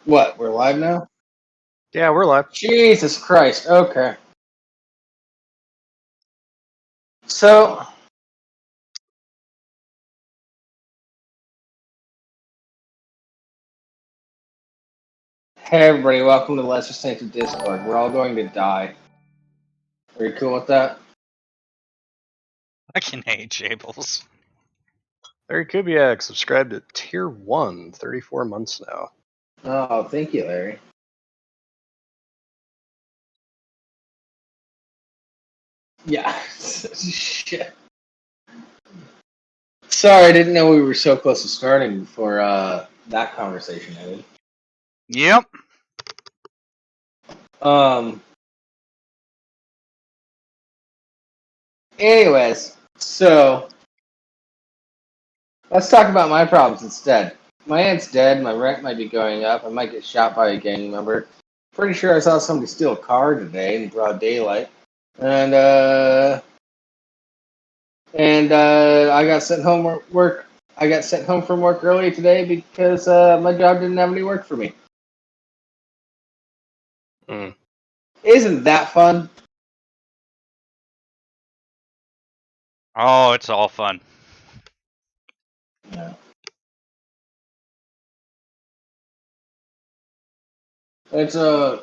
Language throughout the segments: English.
What? We're live now? Yeah, we're live. Jesus Christ. Okay. So, hey everybody, welcome to the Lesser Saints of Discord. We're all going to die. Are you cool with that? I can hate Jables. Larry Kubiak subscribed to Tier 1, 34 months now. Oh, thank you, Larry. Yeah. Shit. Sorry, I didn't know we were so close to starting before that conversation ended. Yep. Anyways, so let's talk about my problems instead. My aunt's dead, my rent might be going up, I might get shot by a gang member. Pretty sure I saw somebody steal a car today in broad daylight. And I got sent home work. I got sent home from work early today because my job didn't have any work for me. Isn't that fun? Oh, it's all fun. Yeah. It's there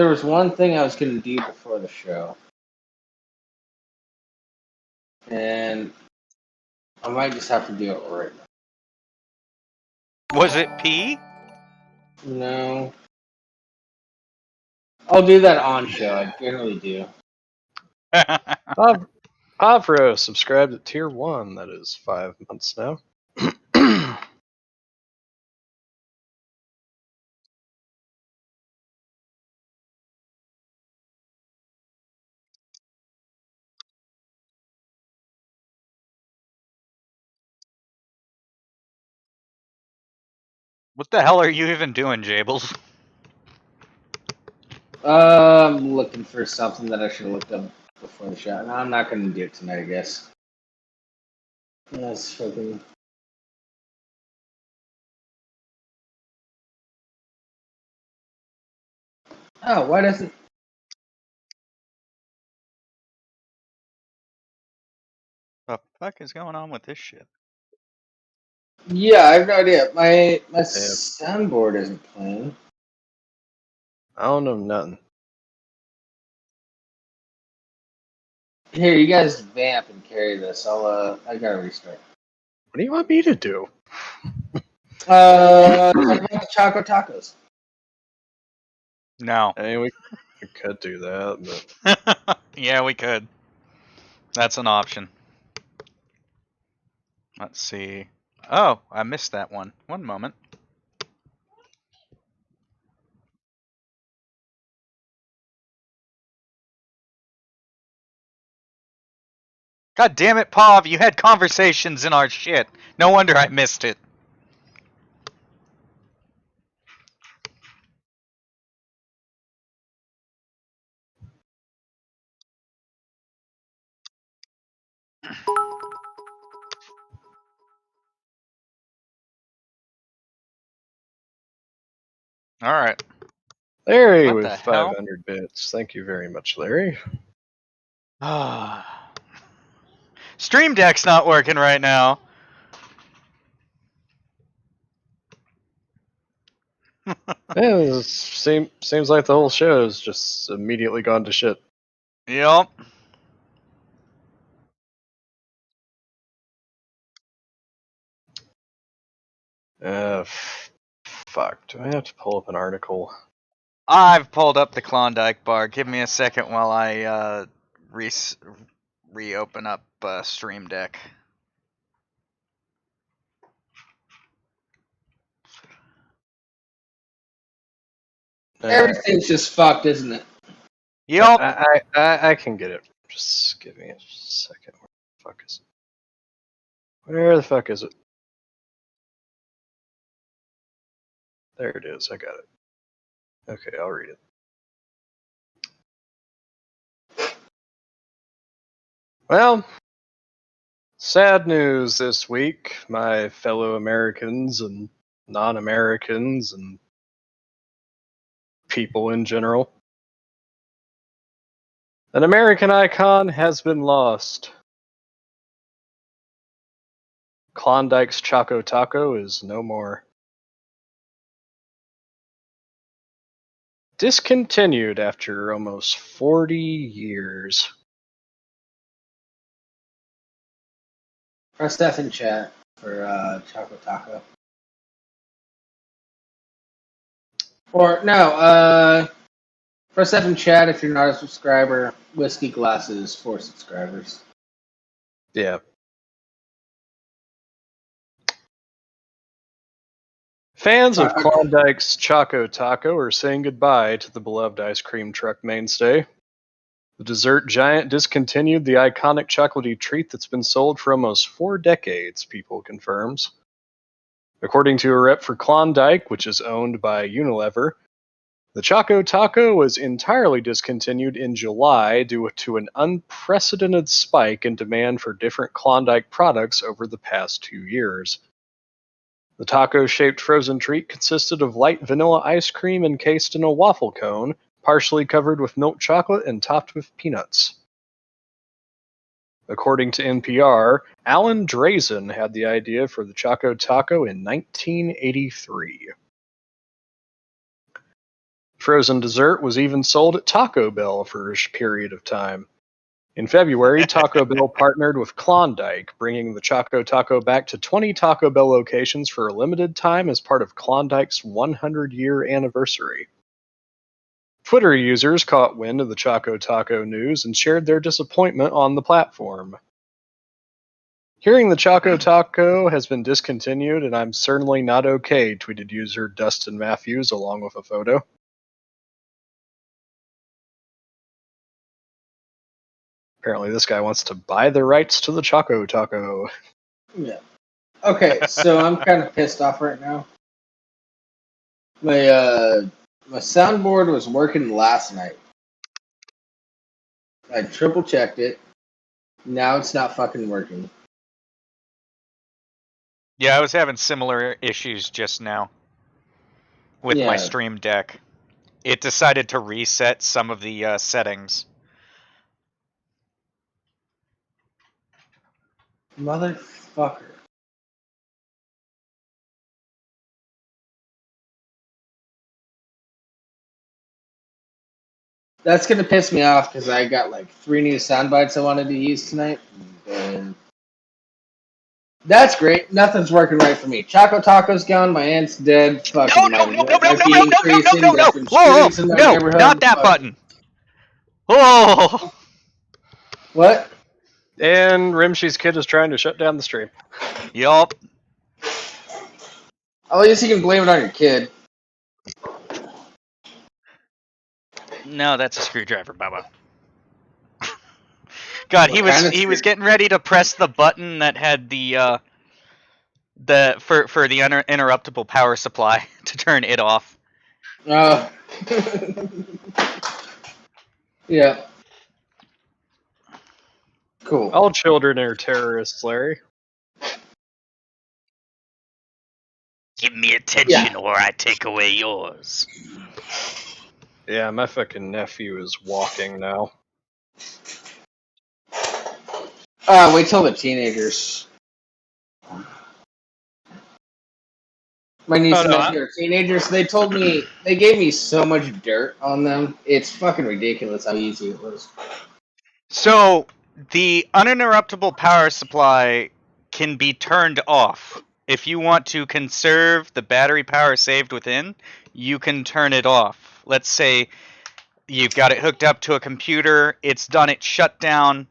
was one thing I was gonna do before the show, and I might just have to do it right now. Was it pee? No. I'll do that on show. I generally do. Poveros subscribed to Tier 1, that is 5 months now. What the hell are you even doing, Jables? I'm looking for something that I should have looked up before the show. No, I'm not gonna do it tonight, I guess. That's fucking. Oh, why doesn't? The fuck is going on with this shit? Yeah, I have no idea. My soundboard isn't playing. I don't know nothing. Here, you guys vamp and carry this. I gotta restart. What do you want me to do? Talk about the Choco Tacos. No. I mean, we could do that, but Yeah, we could. That's an option. Let's see. Oh, I missed that one. One moment. God damn it, Pav, you had conversations in our shit. No wonder I missed it. Alright. Larry What with the hell? 500 bits. Thank you very much, Larry. Stream Deck's not working right now. Yeah, seems like the whole show has just immediately gone to shit. Yep. Fuck. Do I have to pull up an article? I've pulled up the Klondike bar. Give me a second while I reopen up Stream Deck. Everything's just fucked, isn't it? Yep. I can get it. Just give me a second. Where the fuck is it? Where the fuck is it? There it is. I got it. Okay, I'll read it. Well, sad news this week, my fellow Americans and non-Americans and people in general. An American icon has been lost. Klondike's Choco Taco is no more. Discontinued after almost 40 years. Press F in chat for Choco Taco. Or, no, press F in chat if you're not a subscriber. Whiskey glasses for subscribers. Yeah. Fans of Klondike's Choco Taco are saying goodbye to the beloved ice cream truck mainstay. The dessert giant discontinued the iconic chocolatey treat that's been sold for almost 4 decades, People confirms. According to a rep for Klondike, which is owned by Unilever, the Choco Taco was entirely discontinued in July due to an unprecedented spike in demand for different Klondike products over the past 2 years. The taco-shaped frozen treat consisted of light vanilla ice cream encased in a waffle cone, partially covered with milk chocolate and topped with peanuts. According to NPR, Alan Drazen had the idea for the Choco Taco in 1983. Frozen dessert was even sold at Taco Bell for a period of time. In February, Taco Bell partnered with Klondike, bringing the Choco Taco back to 20 Taco Bell locations for a limited time as part of Klondike's 100-year anniversary. Twitter users caught wind of the Choco Taco news and shared their disappointment on the platform. Hearing the Choco Taco has been discontinued, and I'm certainly not okay, tweeted user Dustin Matthews along with a photo. Apparently this guy wants to buy the rights to the Choco Taco. Yeah. Okay, so I'm kind of pissed off right now. My soundboard was working last night. I triple checked it. Now it's not fucking working. Yeah, I was having similar issues just now with my Stream Deck. It decided to reset some of the settings. Motherfucker. That's gonna piss me off because I got like 3 new sound bites I wanted to use tonight. And that's great. Nothing's working right for me. Choco Taco's gone. My aunt's dead. Fucking my rent might be increasing. There's been shootings in my neighborhood. Not that button. Oh. What? And Rimshee's kid is trying to shut down the stream. Yup. At least you can blame it on your kid. No, that's a screwdriver, Bubba. God, he was getting ready to press the button that had the for the uninterruptible power supply to turn it off. Yeah. Cool. All children are terrorists, Larry. Give me attention or I take away yours. Yeah, my fucking nephew is walking now. Wait till the teenagers. My niece and nephew are teenagers. They told me, they gave me so much dirt on them. It's fucking ridiculous how easy it was. So, the uninterruptible power supply can be turned off. If you want to conserve the battery power saved within, you can turn it off. Let's say you've got it hooked up to a computer, it's done its shutdown,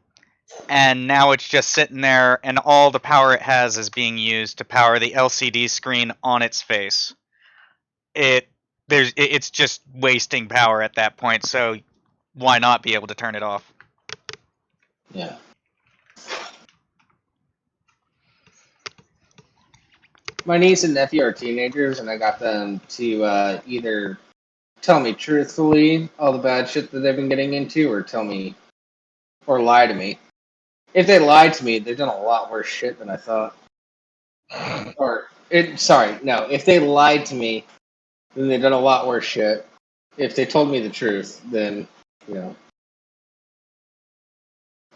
and now it's just sitting there, and all the power it has is being used to power the LCD screen on its face. It's just wasting power at that point, so why not be able to turn it off? Yeah. My niece and nephew are teenagers, and I got them to either tell me truthfully all the bad shit that they've been getting into, or lie to me. If they lied to me, they've done a lot worse shit than I thought. Or If they lied to me, then they've done a lot worse shit. If they told me the truth, then, you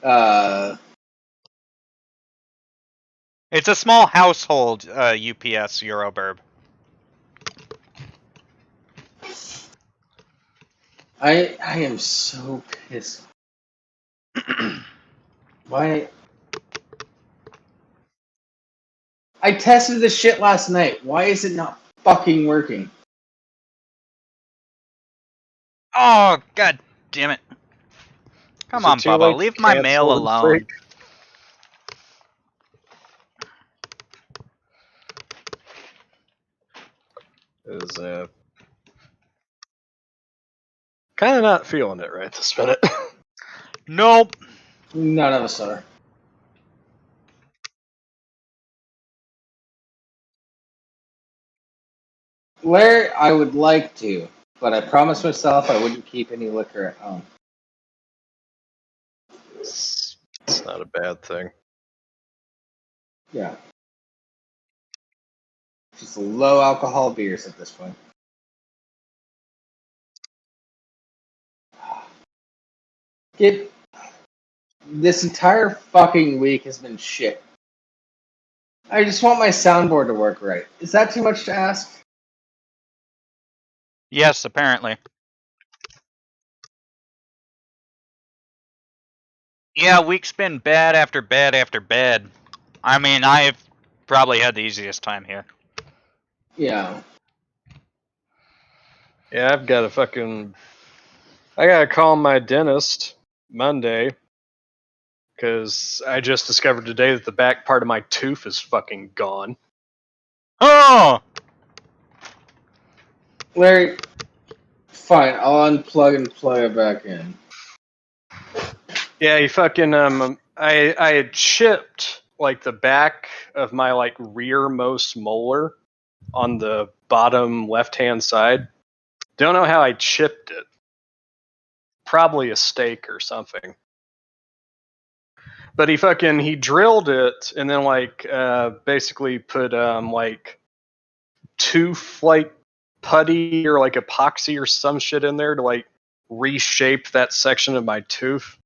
know. It's a small household UPS Euroburb. I am so pissed. Why? I tested this shit last night. Why is it not fucking working? Oh, god damn it. Come Is it on, too Bubba. late to Leave my mail cancel and alone. fake? Is kind of not feeling it right this minute. Nope. None of us are. Where I would like to, but I promised myself I wouldn't keep any liquor at home. It's not a bad thing. Yeah. Just low alcohol beers at this point. This entire fucking week has been shit. I just want my soundboard to work right. Is that too much to ask? Yes, apparently. Yeah, week's been bad after bad after bad. I mean, I've probably had the easiest time here. Yeah. Yeah, I gotta call my dentist Monday because I just discovered today that the back part of my tooth is fucking gone. Oh! Larry, fine. I'll unplug and plug it back in. Yeah, he fucking I had chipped like the back of my like rearmost molar on the bottom left-hand side. Don't know how I chipped it. Probably a stake or something. But he drilled it and then like basically put like tooth like putty or like epoxy or some shit in there to like reshape that section of my tooth.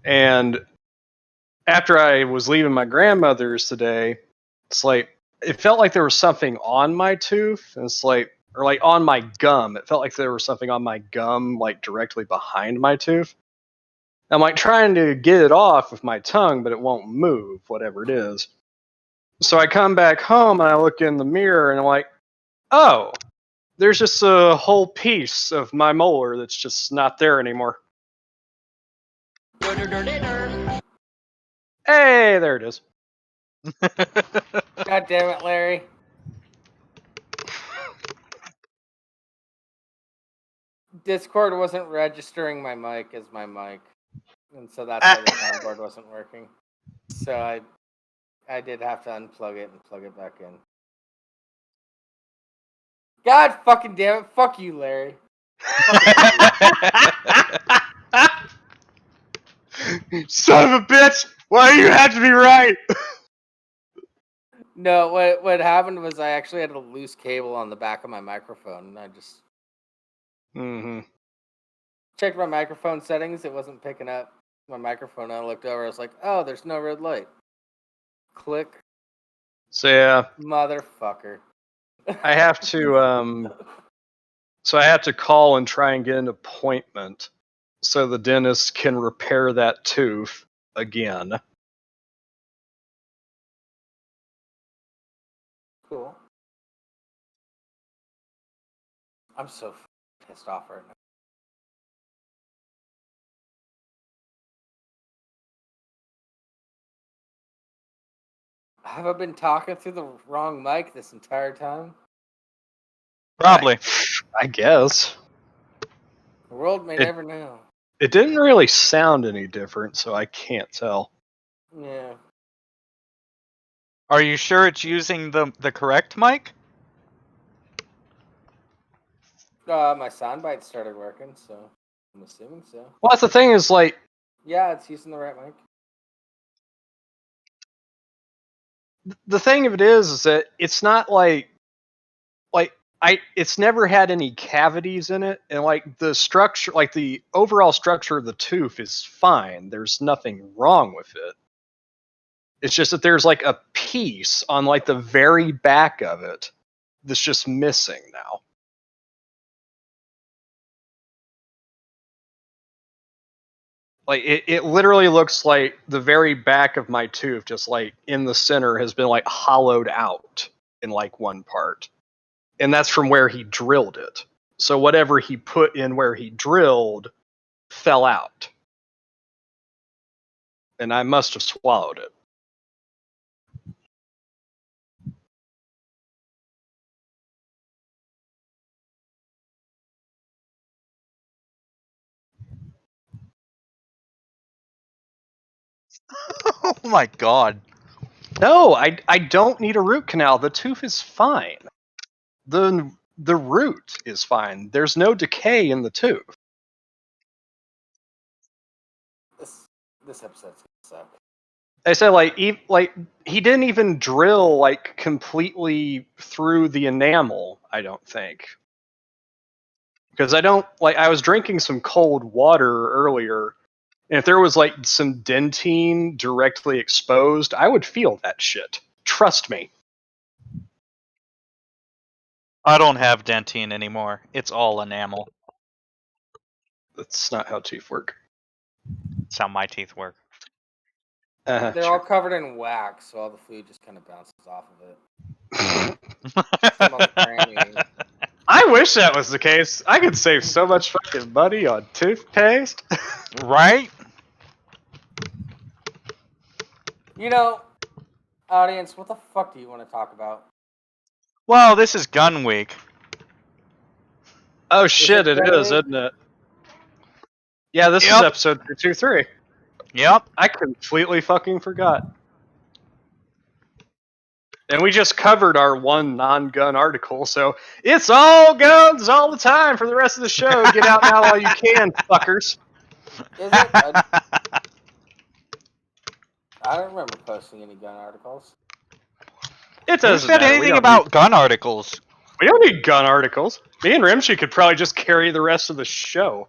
And after I was leaving my grandmother's today, it's like it felt like there was something on my tooth, and it's like or like on my gum. It felt like there was something on my gum, like directly behind my tooth. I'm like trying to get it off with my tongue, but it won't move, whatever it is. So I come back home and I look in the mirror and I'm like, oh, there's just a whole piece of my molar that's just not there anymore. Hey, there it is. God damn it, Larry. Discord wasn't registering my mic as my mic. And so that's why the soundboard wasn't working. So I did have to unplug it and plug it back in. God fucking damn it. Fuck you, Larry. Son of a bitch! Why do you have to be right? No, what happened was I actually had a loose cable on the back of my microphone, and I just checked my microphone settings. It wasn't picking up my microphone. I looked over. I was like, oh, there's no red light. Click. So yeah, Motherfucker. I have to so I have to call and try and get an appointment so the dentist can repair that tooth again. Cool. I'm so pissed off right now. Have I been talking through the wrong mic this entire time? Probably. I guess. The world may never know. It didn't really sound any different, so I can't tell. Yeah. Are you sure it's using the correct mic? My soundbite started working, so I'm assuming so. Well, that's the thing is like, Yeah, it's using the right mic. the thing of it is that it's not like it's never had any cavities in it, and like the structure, like the overall structure of the tooth is fine. There's nothing wrong with it. It's just that there's like a piece on like the very back of it that's just missing now. Like it literally looks like the very back of my tooth, just like in the center, has been like hollowed out in like one part. And that's from where he drilled it. So whatever he put in where he drilled fell out. And I must have swallowed it. Oh my god. No, I don't need a root canal. The tooth is fine. The root is fine. There's no decay in the tooth. This episode's gonna suck. I said he didn't even drill like completely through the enamel, I don't think. Because I was drinking some cold water earlier, and if there was like some dentine directly exposed, I would feel that shit. Trust me. I don't have dentine anymore. It's all enamel. That's not how teeth work. That's how my teeth work. They're Sure. all covered in wax, so all the food just kind of bounces off of it. Some on the cranny. I wish that was the case. I could save so much fucking money on toothpaste. Right? You know, audience, what the fuck do you want to talk about? Well, this is gun week. Oh shit, it gun is, week? isn't it? Yeah, this is Yep. episode 323. Yep. I completely fucking forgot. And we just covered our one non-gun article, so it's all guns all the time for the rest of the show. Get out now while you can, fuckers. Is it? I don't remember posting any gun articles. It Who doesn't said matter. anything about gun articles? We don't need gun articles. Me and Rimshee could probably just carry the rest of the show.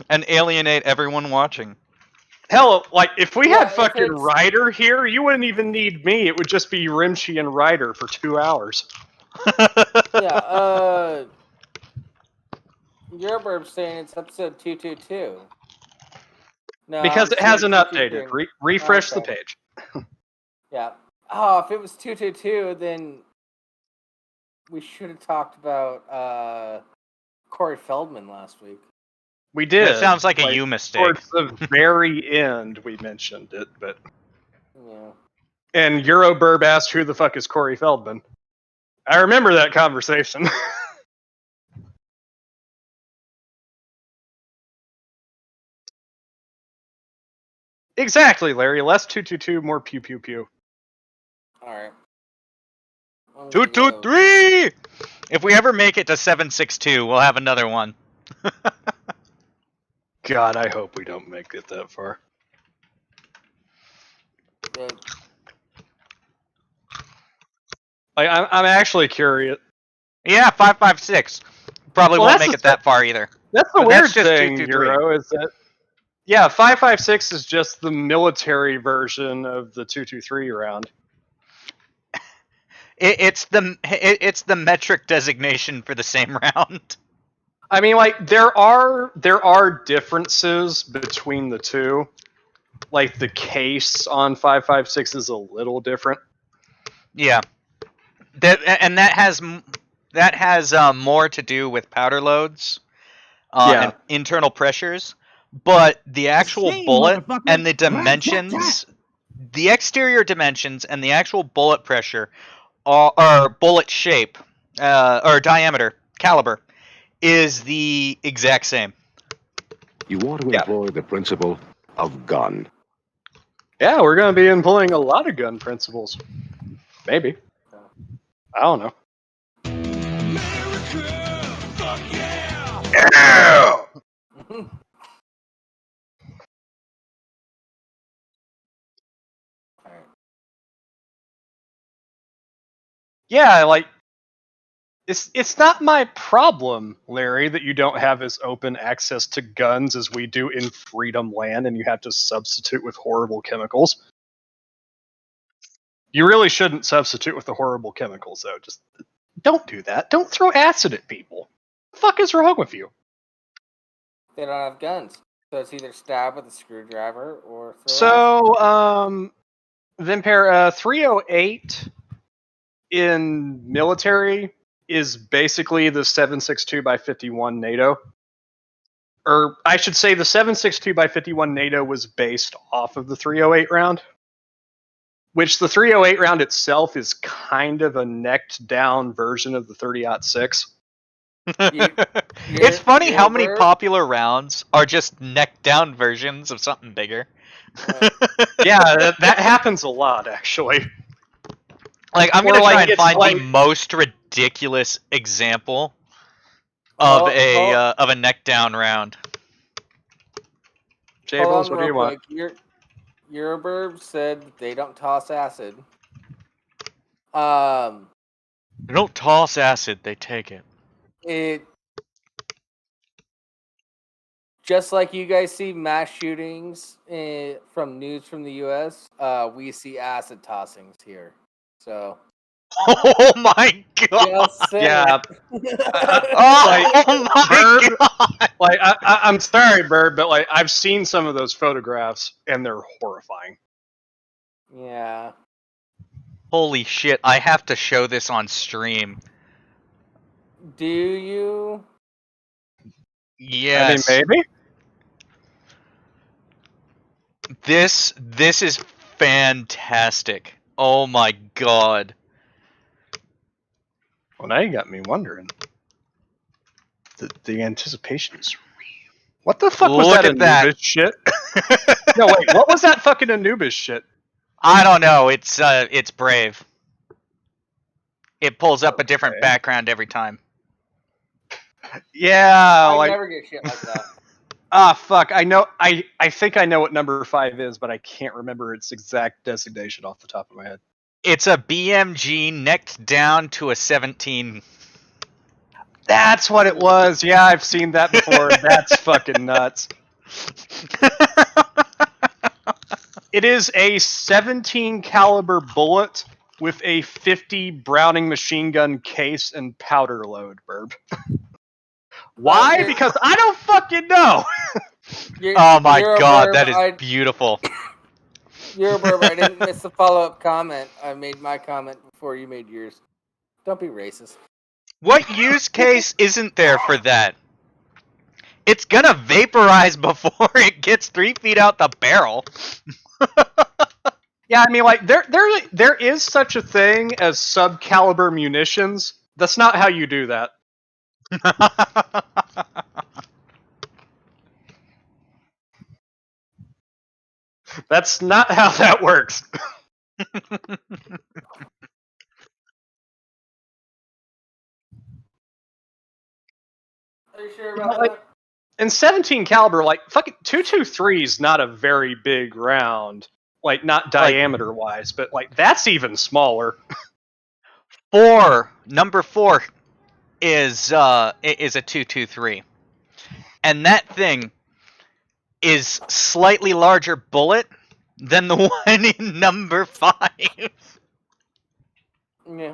And alienate everyone watching. Hell, like, if we Yeah, had if fucking it's- Ryder here, you wouldn't even need me. It would just be Rimshee and Ryder for 2 hours. Yeah, Euroburb saying it's episode 222. No, Because I'm it hasn't seeing updated. 223. Refresh the Okay. page. Yeah. Oh, if it was 222, then we should have talked about Corey Feldman last week. We did. That sounds like a you mistake. Towards the very end, we mentioned it, but... Yeah. And Euroburb asked, who the fuck is Corey Feldman? I remember that conversation. Exactly, Larry. Less 222, more pew pew pew. Alright. 223! If we ever make it to 762, we'll have another one. God, I hope we don't make it that far. I'm actually curious. Yeah, 556. Probably Well, won't that's make the it that far either. That's the But weird that's just thing, 223. Euro, is that... Yeah, 556 is just the military version of the 223 round. It's the metric designation for the same round. I mean, like, there are differences between the two. Like, the case on 556 is a little different. Yeah, that has more to do with powder loads, and internal pressures. But the actual bullet and the dimensions, the exterior dimensions and the actual bullet pressure, or bullet shape, or diameter, caliber, is the exact same. You want to employ the principle of gun. Yeah, we're going to be employing a lot of gun principles. Maybe. I don't know. America, fuck yeah! Alright. Yeah, like it's not my problem, Larry, that you don't have as open access to guns as we do in Freedom Land, and you have to substitute with horrible chemicals. You really shouldn't substitute with the horrible chemicals, though. Just don't do that. Don't throw acid at people. The fuck is wrong with you? They don't have guns, so it's either stab with a screwdriver or throw acid. So, Vimpare, 308 in military is basically the 7.62 by 51 NATO. Or I should say the 7.62 by 51 NATO was based off of the 308 round. Which the 308 round itself is kind of a necked down version of the 30-06. It's funny how many Bird? popular rounds are just neck down versions of something bigger. Yeah, that happens a lot, actually. Like, I'm Or, gonna like, try and it's find like- the most ridiculous example of a neck down round. Jables, what do you want? Euroburb said that they don't toss acid. They don't toss acid; they take it. It just like you guys see mass shootings from news from the U.S. We see acid tossings here. So Oh my god! just saying. Yeah. Oh my Bird, god! like, I'm sorry, Bird, but like I've seen some of those photographs and they're horrifying. Yeah. Holy shit! I have to show this on stream. Do you? Yes. I mean, maybe. This is fantastic. Oh my god. Well, now you got me wondering. The anticipation is real. What the fuck was Look that at that. Anubis shit? No, wait, what was that fucking Anubis shit? I don't know. It's Brave. It pulls up a different Okay. background every time. Yeah, I like never get shit like that. fuck. I know. I think I know what number 5 is, but I can't remember its exact designation off the top of my head. It's a BMG necked down to a 17. That's what it was. Yeah, I've seen that before. That's fucking nuts. It is a 17 caliber bullet with a 50 Browning machine gun case and powder load, Burb. Why? Okay. Because I don't fucking know. Oh my Euroburb, god, that is beautiful. Euroburb, I didn't miss the follow-up comment. I made my comment before you made yours. Don't be racist. What use case isn't there for that? It's gonna vaporize before it gets 3 feet out the barrel. Yeah, I mean, like there is such a thing as sub-caliber munitions. That's not how you do that. That's not how that works. Are you sure about Like, that? in 17 caliber, like fucking 223 is not a very big round, like not diameter wise, but like that's even smaller. Number 4 is a 223. And that thing is slightly larger bullet than the one in number 5. Yeah.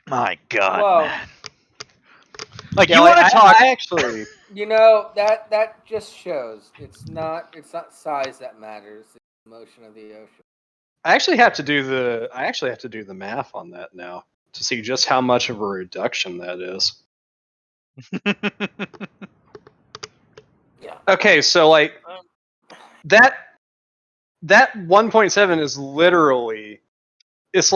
My god, Well, man. Like, Yeah, you like, want to talk... I actually, you know that just shows it's not size that matters. It's the motion of the ocean. I actually have to do the math on that now to see just how much of a reduction that is. Yeah. Okay, so like that 1.7 is literally, it's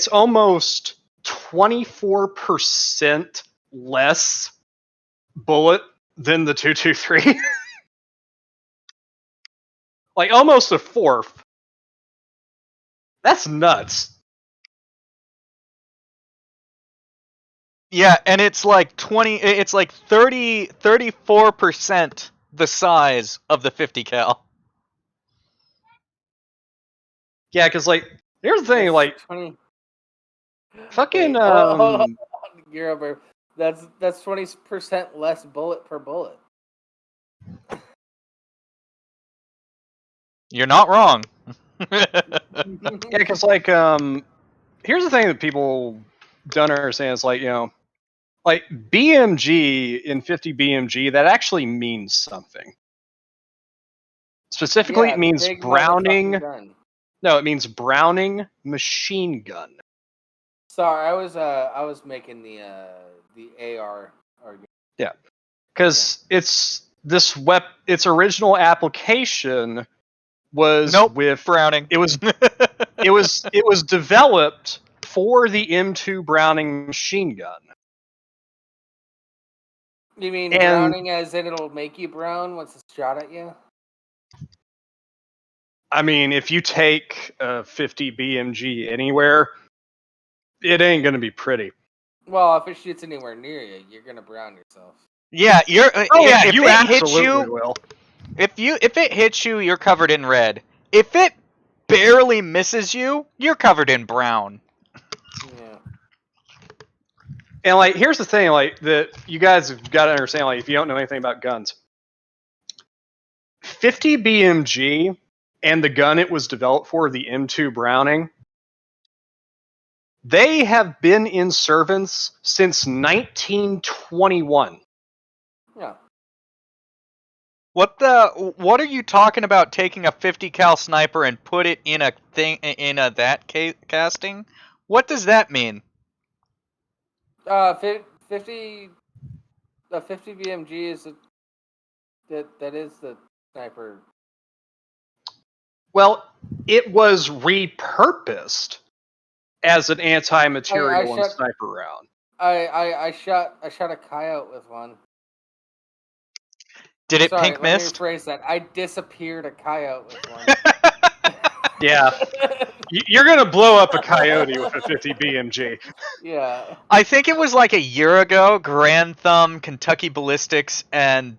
almost 24% less bullet than the 223. Like almost a fourth. That's nuts. Yeah, and it's like 34% the size of the 50 cal. Yeah, because like here's the thing, That's like 20. fucking Wait, hold on. You're over. That's 20% less bullet per bullet. You're not wrong. yeah, because like here's the thing that people don't understand is like like BMG in 50 BMG that actually means something. Specifically, Yeah, it means big Browning. motherfucking gun. No, it means Browning machine gun. Sorry, I was making the AR argument. Yeah, because it's this its original application was Nope. with Browning. it was developed for the M2 Browning machine gun. You mean And browning as in it'll make you brown once it's shot at you? I mean, if you take a 50 BMG anywhere, it ain't gonna be pretty. Well, if it shoots anywhere near you, you're gonna brown yourself. Yeah, you're. Oh yeah, if you it hits absolutely you, will. if it hits you, you're covered in red. If it barely misses you, you're covered in brown. Yeah. And like, here's the thing, like that you guys have got to understand, like if you don't know anything about guns, 50 BMG and the gun it was developed for, the M2 Browning, they have been in service since 1921. Yeah. What are you talking about? Taking a 50 cal sniper and put it in a thing in a casting? What does that mean? 50 the 50 BMG is that is the sniper. Well, it was repurposed as an anti-material and sniper round. I shot a coyote with one. Did it Sorry, pink let mist? me rephrase that. I disappeared a coyote with one. Yeah. You're going to blow up a coyote with a 50 BMG. Yeah. I think it was like a year ago. Grand Thumb, Kentucky Ballistics, and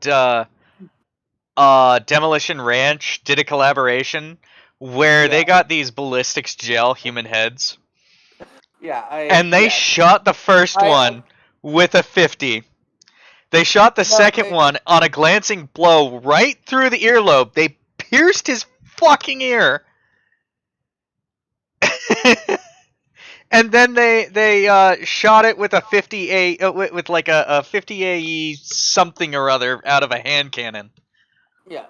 Demolition Ranch did a collaboration where they got these ballistics gel human heads. Yeah, and they shot the first one with a 50. They shot the second one on a glancing blow right through the earlobe. They pierced his fucking ear. And then they shot it with a 50A with like a 50AE something or other out of a hand cannon. Yeah,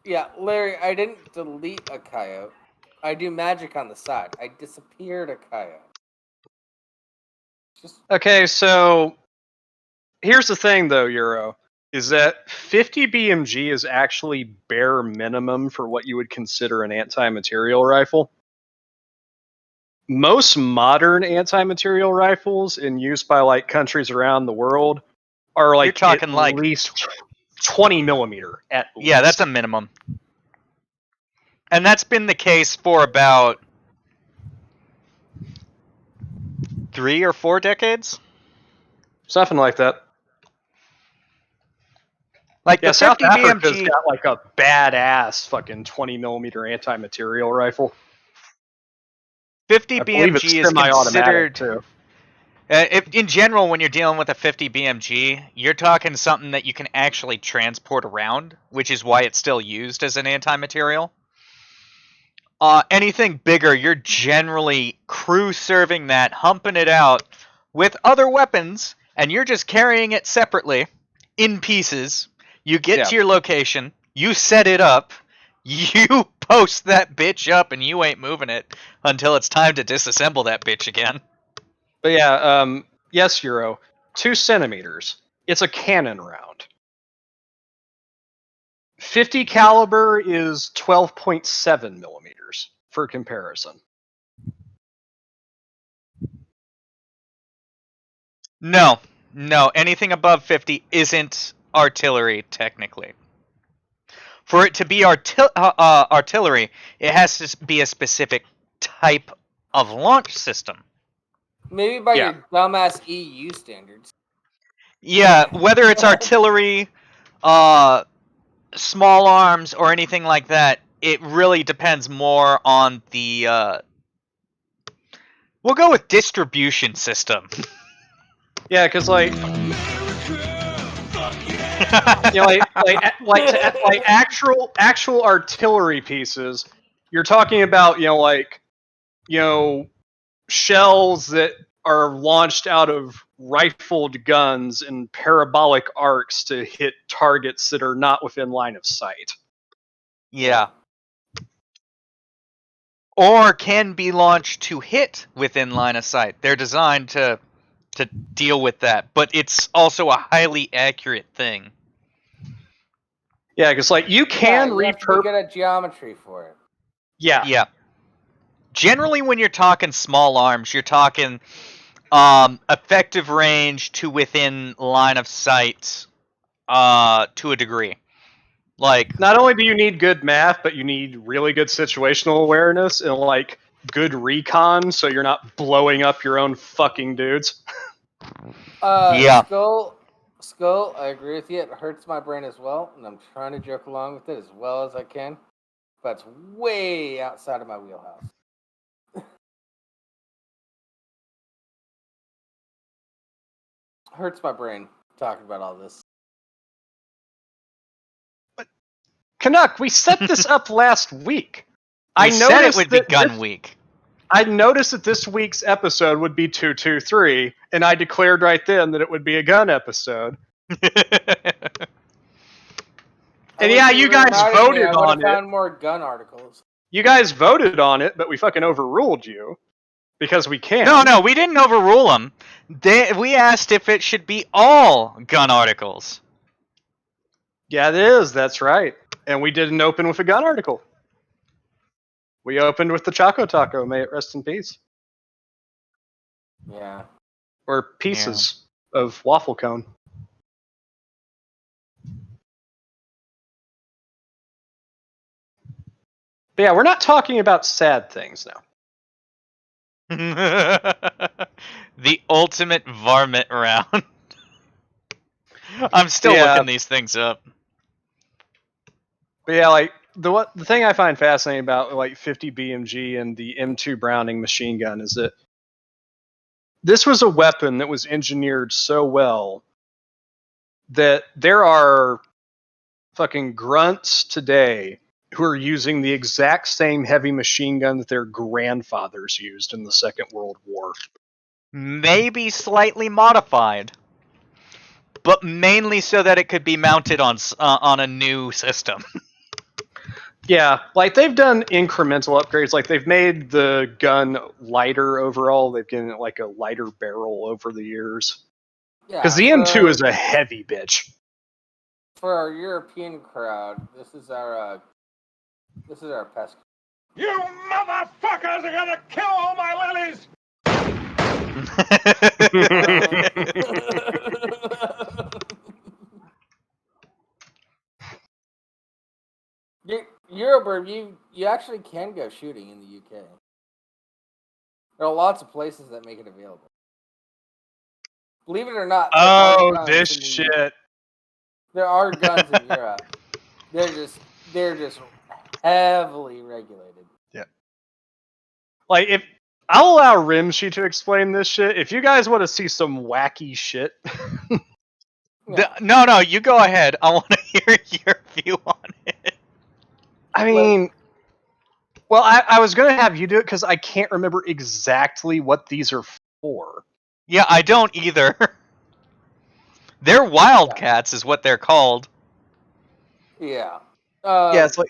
yeah, Larry, I didn't delete a coyote. I do magic on the side. I disappeared a coyote. Okay, so here's the thing though, Euro, is that 50 BMG is actually bare minimum for what you would consider an anti-material rifle. Most modern anti-material rifles in use by like countries around the world are like You're talking at like least 20 millimeter at least. Yeah, that's a minimum. And that's been the case for about 3 or 4 decades. Something like that. Like yeah, the South 50 Africa's BMG got like a badass fucking 20 millimeter anti-material rifle. 50 I believe it's BMG is semi-automatic considered too. If in general, when you're dealing with a 50 BMG, you're talking something that you can actually transport around, which is why it's still used as an anti-material. Anything bigger, you're generally crew serving that, humping it out with other weapons, and you're just carrying it separately, in pieces. You get to your location, you set it up, you post that bitch up, and you ain't moving it until it's time to disassemble that bitch again. But yeah, yes, Euro, 2 centimeters. It's a cannon round. 50 caliber is 12.7 millimeters for comparison. No, anything above 50 isn't artillery, technically. For it to be artillery, it has to be a specific type of launch system. Maybe by your dumbass EU standards. Yeah, whether it's artillery, small arms, or anything like that, it really depends more on the. We'll go with distribution system. Yeah, because like America, fuck yeah! you know, like actual artillery pieces. You're talking about shells that are launched out of rifled guns and parabolic arcs to hit targets that are not within line of sight. Yeah. Or can be launched to hit within line of sight. They're designed to deal with that, but it's also a highly accurate thing. Yeah, because like you can you have to be repurpose. good at geometry for it. Yeah, Yeah. Generally, when you're talking small arms, you're talking effective range to within line of sight to a degree. Like, not only do you need good math, but you need really good situational awareness and like good recon, so you're not blowing up your own fucking dudes. Yeah. Skull, I agree with you. It hurts my brain as well, and I'm trying to joke along with it as well as I can, but it's way outside of my wheelhouse. Hurts my brain talking about all this. Canuck, we set this up last week. We said it would be gun week. I noticed that this week's episode would be 223, and I declared right then that it would be a gun episode. And yeah, you guys voted on it. I found more gun articles. You guys voted on it, but we fucking overruled you because we can. No, we didn't overrule them. We asked if it should be all gun articles. Yeah, it is. That's right. And we didn't open with a gun article. We opened with the Choco Taco. May it rest in peace. Yeah. Or pieces of waffle cone. But yeah, we're not talking about sad things now. The ultimate varmint round. I'm still looking these things up. But yeah, like the thing I find fascinating about like 50 BMG and the M2 Browning machine gun is that this was a weapon that was engineered so well that there are fucking grunts today who are using the exact same heavy machine gun that their grandfathers used in the Second World War. Maybe slightly modified, but mainly so that it could be mounted on a new system. Yeah, like they've done incremental upgrades. Like they've made the gun lighter overall. They've given it like a lighter barrel over the years. Yeah. Because the M2 is a heavy bitch. For our European crowd, this is our pest. You motherfuckers are gonna kill all my lilies! Eurobird, you actually can go shooting in the UK. There are lots of places that make it available. Believe it or not. Oh, this shit. There are guns in Europe. They're just heavily regulated. Yeah. Like if I'll allow Rimshee to explain this shit. If you guys want to see some wacky shit. No, you go ahead. I want to hear your view on it. I mean, well, I was going to have you do it because I can't remember exactly what these are for. Yeah, I don't either. They're Wildcats is what they're called. Yeah. Yeah, it's like...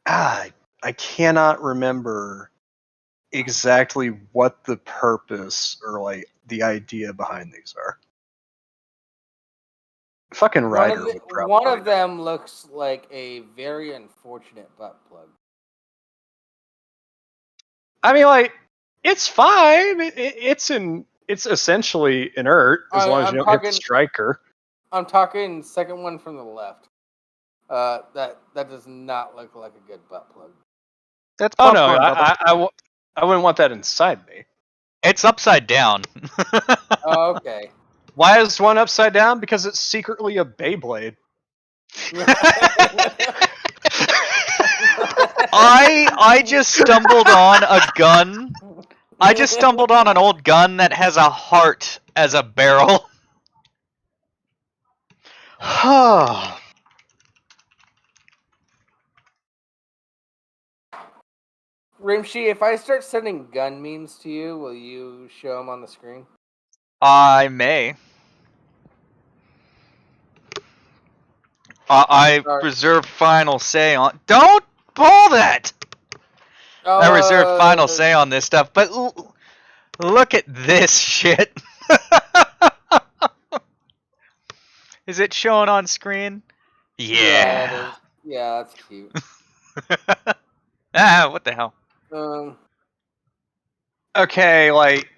I cannot remember exactly what the purpose or like the idea behind these are. Fucking Ryder would probably. One of them looks like a very unfortunate butt plug. I mean, like, it's fine. It's essentially inert as long as you don't hit the striker. I'm talking second one from the left. That does not look like a good butt plug. That's no, I wouldn't want that inside me. It's upside down. Oh, okay. Why is one upside down? Because it's secretly a Beyblade. I just stumbled on a gun. I just stumbled on an old gun that has a heart as a barrel. Rimshee, if I start sending gun memes to you, will you show them on the screen? I may. I reserve final say on. Don't pull that! I reserve final say on this stuff, but look at this shit. Is it showing on screen? Yeah. Yeah, that's cute. Ah, what the hell? Okay, like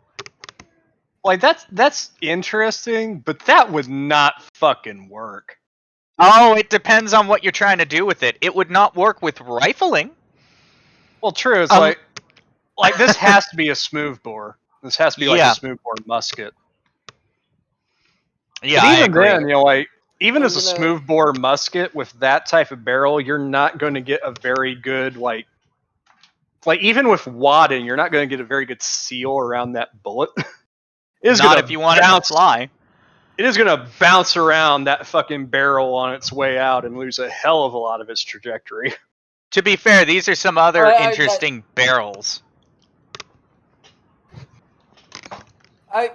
that's interesting, but that would not fucking work. Oh, it depends on what you're trying to do with it. It would not work with rifling. Well, true. It's like this has to be a smoothbore. This has to be like a smoothbore musket. Yeah, but even I agree. then, even as a smoothbore musket with that type of barrel, you're not going to get a very good like even with wadding, you're not going to get a very good seal around that bullet. Not if you want it to fly. It is going to bounce around that fucking barrel on its way out and lose a hell of a lot of its trajectory. To be fair, these are some other interesting barrels.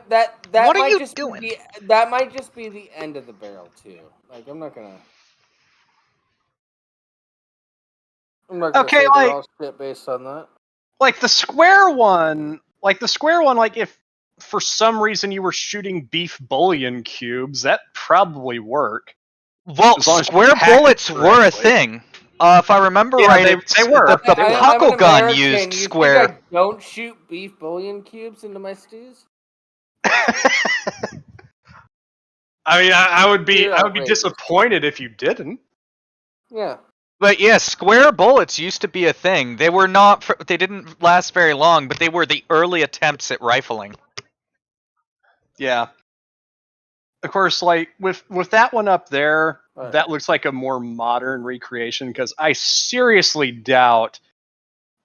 That what might are you just doing? That might just be the end of the barrel too. Like I'm not gonna okay, say like they're all shit based on that. Like the square one, like if for some reason you were shooting beef bouillon cubes, that probably work. Well, square bullets were a thing. If I remember right, they were. The puckle gun used square. You think I don't shoot beef bouillon cubes into my stews? I mean, I would be disappointed if you didn't. Yeah. But yeah, square bullets used to be a thing. They were not. They didn't last very long, but they were the early attempts at rifling. Yeah. Of course, like with that one up there, that looks like a more modern recreation because I seriously doubt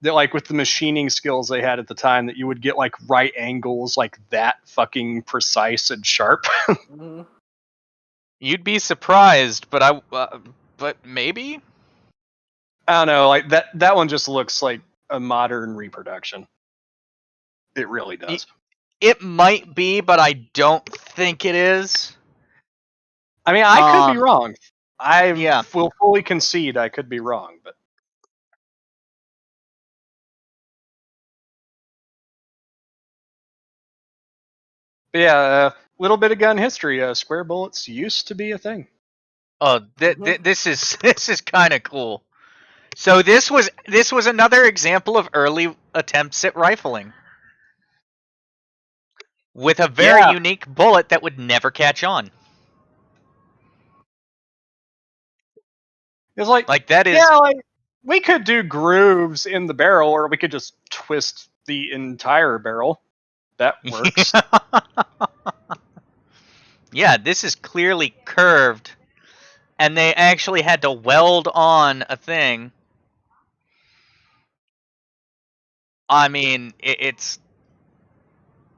that, like with the machining skills they had at the time, that you would get like right angles like that fucking precise and sharp. Mm-hmm. You'd be surprised, but but maybe. I don't know. Like that one just looks like a modern reproduction. It really does. It might be, but I don't think it is. I mean, I could be wrong. I will fully concede I could be wrong, but yeah, a little bit of gun history. Square bullets used to be a thing. Oh, this is kind of cool. So this was another example of early attempts at rifling with a very unique bullet that would never catch on. It's like that is like we could do grooves in the barrel, or we could just twist the entire barrel. That works. Yeah, this is clearly curved, and they actually had to weld on a thing. I mean, it's...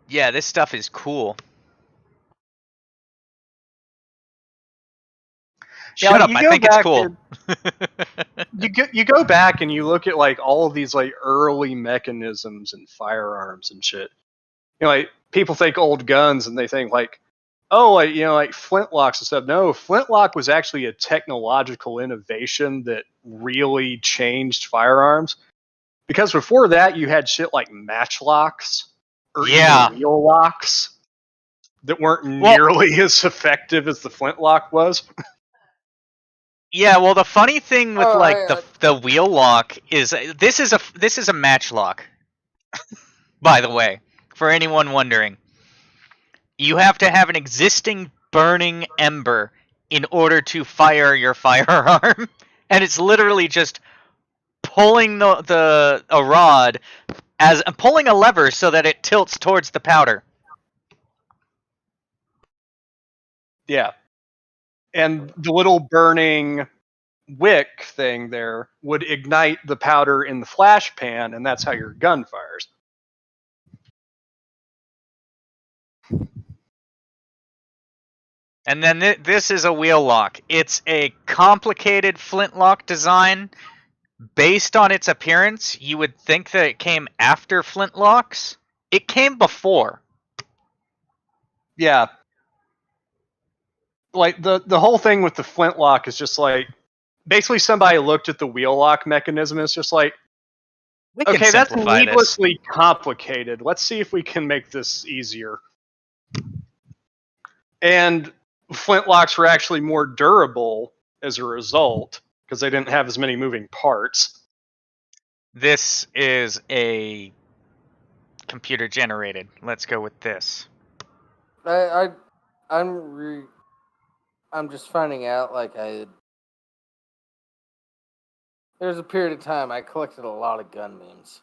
Yeah, this stuff is cool. Shut up, I think it's cool. You go back and you look at like all of these like early mechanisms and firearms and shit. Like people think old guns and they think like, oh, like, like flintlocks and stuff. No, flintlock was actually a technological innovation that really changed firearms. Because before that, you had shit like matchlocks or even wheel locks that weren't nearly as effective as the flintlock was. Yeah, well, the funny thing with the wheel lock is this is a matchlock. By the way, for anyone wondering, you have to have an existing burning ember in order to fire your firearm, and it's literally just pulling a rod as pulling a lever so that it tilts towards the powder. Yeah. And the little burning wick thing there would ignite the powder in the flash pan, and that's how your gun fires. And then this is a wheel lock. It's a complicated flintlock design. Based on its appearance, you would think that it came after flintlocks. It came before. Yeah. Like the whole thing with the flintlock is just like basically somebody looked at the wheel lock mechanism and it's just like, We can okay, that's simplify this. needlessly complicated. Let's see if we can make this easier. And flintlocks were actually more durable as a result because they didn't have as many moving parts. This is a computer generated. Let's go with this. I'm just finding out there's a period of time I collected a lot of gun memes.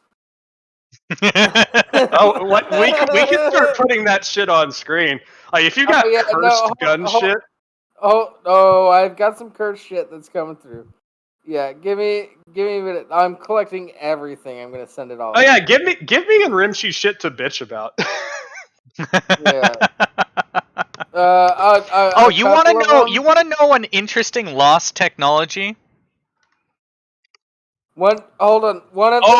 Oh, we can start putting that shit on screen. Like if you got cursed gun shit. Oh, I've got some cursed shit that's coming through. Yeah, give me a minute. I'm collecting everything. I'm gonna send it all. Oh yeah, give me and Rimshee shit to bitch about. Yeah. You want to know? You want to know an interesting lost technology? Hold on. One of them.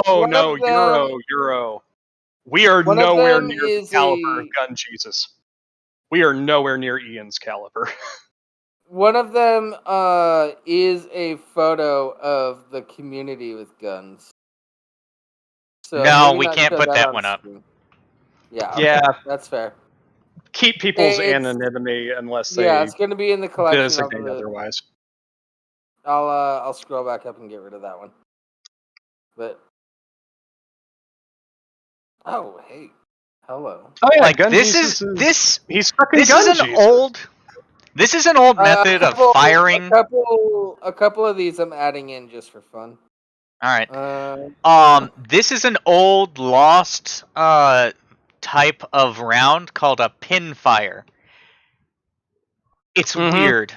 Oh no, Euro. We are nowhere near the caliber of gun Jesus. We are nowhere near Ian's caliber. One of them is a photo of the community with guns. So no, we can't put that one up. Yeah. Okay. Yeah, that's fair. Keep people's anonymity unless they. Yeah, it's going to be in the collection. Designate otherwise. I'll scroll back up and get rid of that one. But oh hey, hello. Oh yeah, like gun this Jesus is this. He's fucking This gun is an Jesus. old. This is an old method of firing. A couple of these I'm adding in just for fun. All right. This is an old lost type of round called a pin fire. It's weird.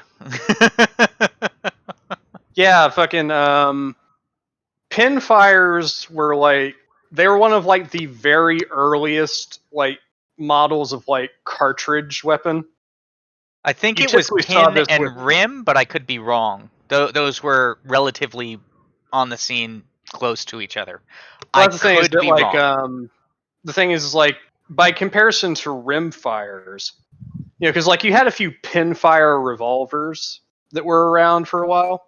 Yeah, fucking pin fires were like they were one of like the very earliest like models of like cartridge weapon. I think it was pin and rim, but I could be wrong. Those were relatively on the scene close to each other. Well, I could be wrong. The thing is like by comparison to rim fires, you know, because like you had a few pin fire revolvers that were around for a while,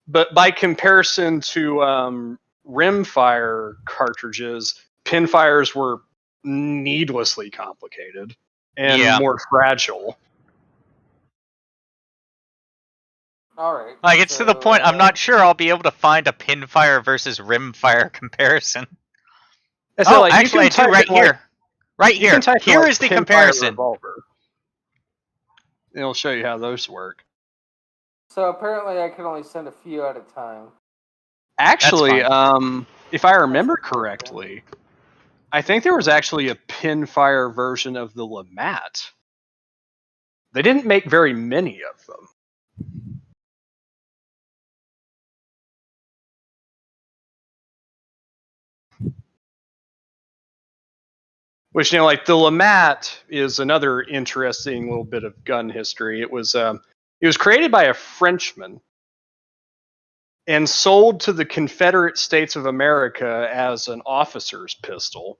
but by comparison to rim fire cartridges, pin fires were needlessly complicated and more fragile. All right. Like it's to the point I'm not sure I'll be able to find a pin fire versus rim fire comparison. So, like, actually, I do right here. Right here. Here is the comparison. It'll show you how those work. So apparently, I can only send a few at a time. Actually, if I remember correctly, I think there was actually a pin fire version of the Lamat. They didn't make very many of them. Which, you know, like the Lamat is another interesting little bit of gun history. It was created by a Frenchman and sold to the Confederate States of America as an officer's pistol.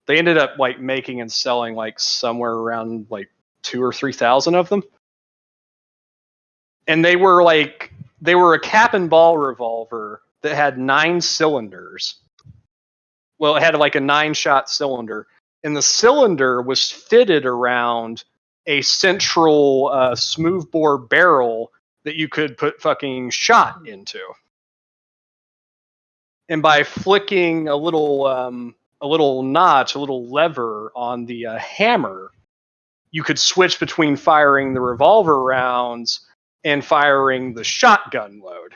They ended up like making and selling like somewhere around like 2,000 or 3,000 of them. And they were a cap and ball revolver that had 9 cylinders. Well, it had like a 9-shot cylinder, and the cylinder was fitted around a central smoothbore barrel that you could put fucking shot into. And by flicking a little notch, a little lever on the hammer, you could switch between firing the revolver rounds and firing the shotgun load.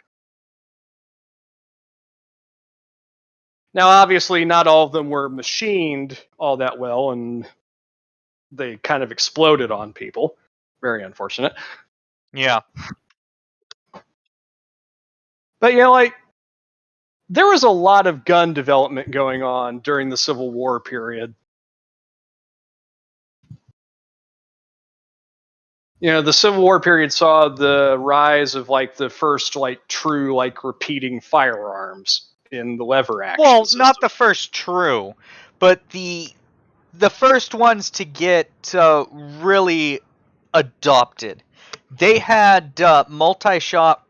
Now, obviously, not all of them were machined all that well, and they kind of exploded on people. Very unfortunate. Yeah. But like, there was a lot of gun development going on during the Civil War period. The Civil War period saw the rise of like the first like true like repeating firearms in the lever action Well, system. not the first true, but the first ones to get really adopted. They had multi-shot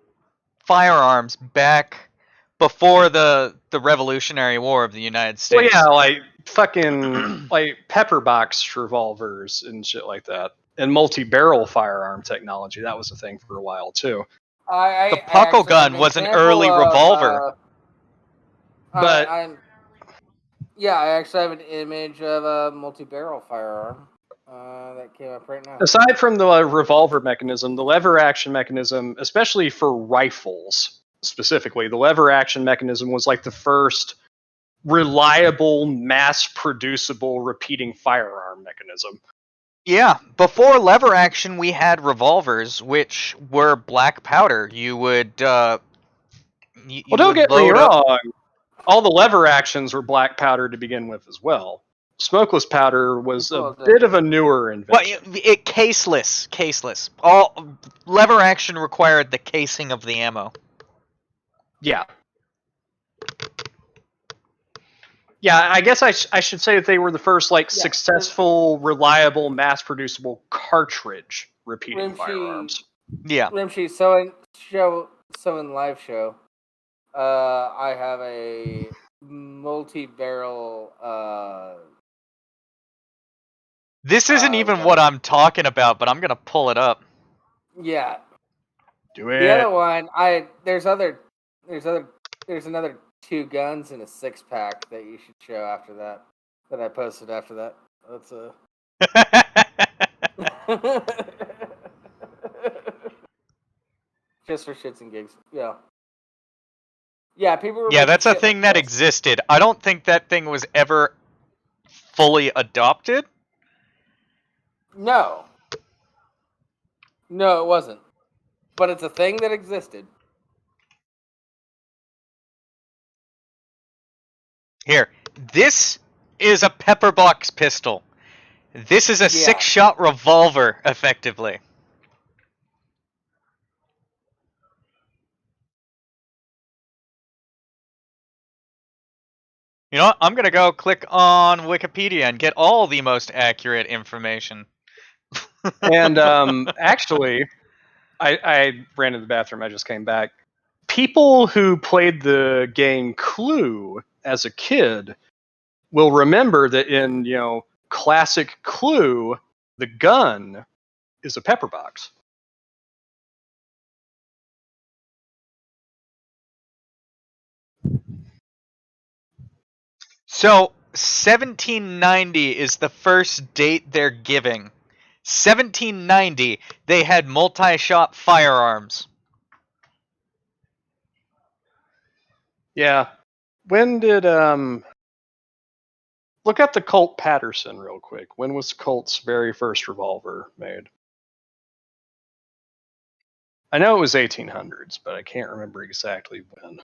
firearms back before the Revolutionary War of the United Well, States. yeah, like fucking like pepper box revolvers and shit like that, and multi-barrel firearm technology. That was a thing for a while too. The puckle gun was an early revolver. But I actually have an image of a multi-barrel firearm that came up right now. aside from the revolver mechanism, the lever action mechanism, especially for rifles specifically, the lever action mechanism was like the first reliable, mass-producible, repeating firearm mechanism. Yeah, before lever action, we had revolvers, which were black powder. You would Well, don't get me wrong. All the lever actions were black powder to begin with as well. Smokeless powder was a bit of a newer invention. Well, it caseless. All lever action required the casing of the ammo. Yeah. Yeah, I guess I should say that they were the first successful, reliable, mass-producible cartridge repeating firearms. Yeah. Rimshee, so in live show, I have a multi-barrel. This isn't even what I'm talking about, but I'm gonna pull it up. Yeah. Do it. The other one, there's another 2 guns in a 6-pack that you should show after that I posted after that. That's a. Just for shits and gigs. Yeah. Yeah, people were. Yeah, that's a thing that existed. I don't think that thing was ever fully adopted. No, it wasn't. But it's a thing that existed. Here, this is a pepper box pistol. This is a 6-shot revolver, effectively. You know what? I'm gonna go click on Wikipedia and get all the most accurate information. And actually, I ran to the bathroom. I just came back. People who played the game Clue as a kid will remember that in classic Clue, the gun is a pepper box. So 1790 is the first date they're giving. 1790, they had multi-shot firearms. Yeah. When did look up the Colt Patterson real quick. When was Colt's very first revolver made? I know it was 1800s, but I can't remember exactly when.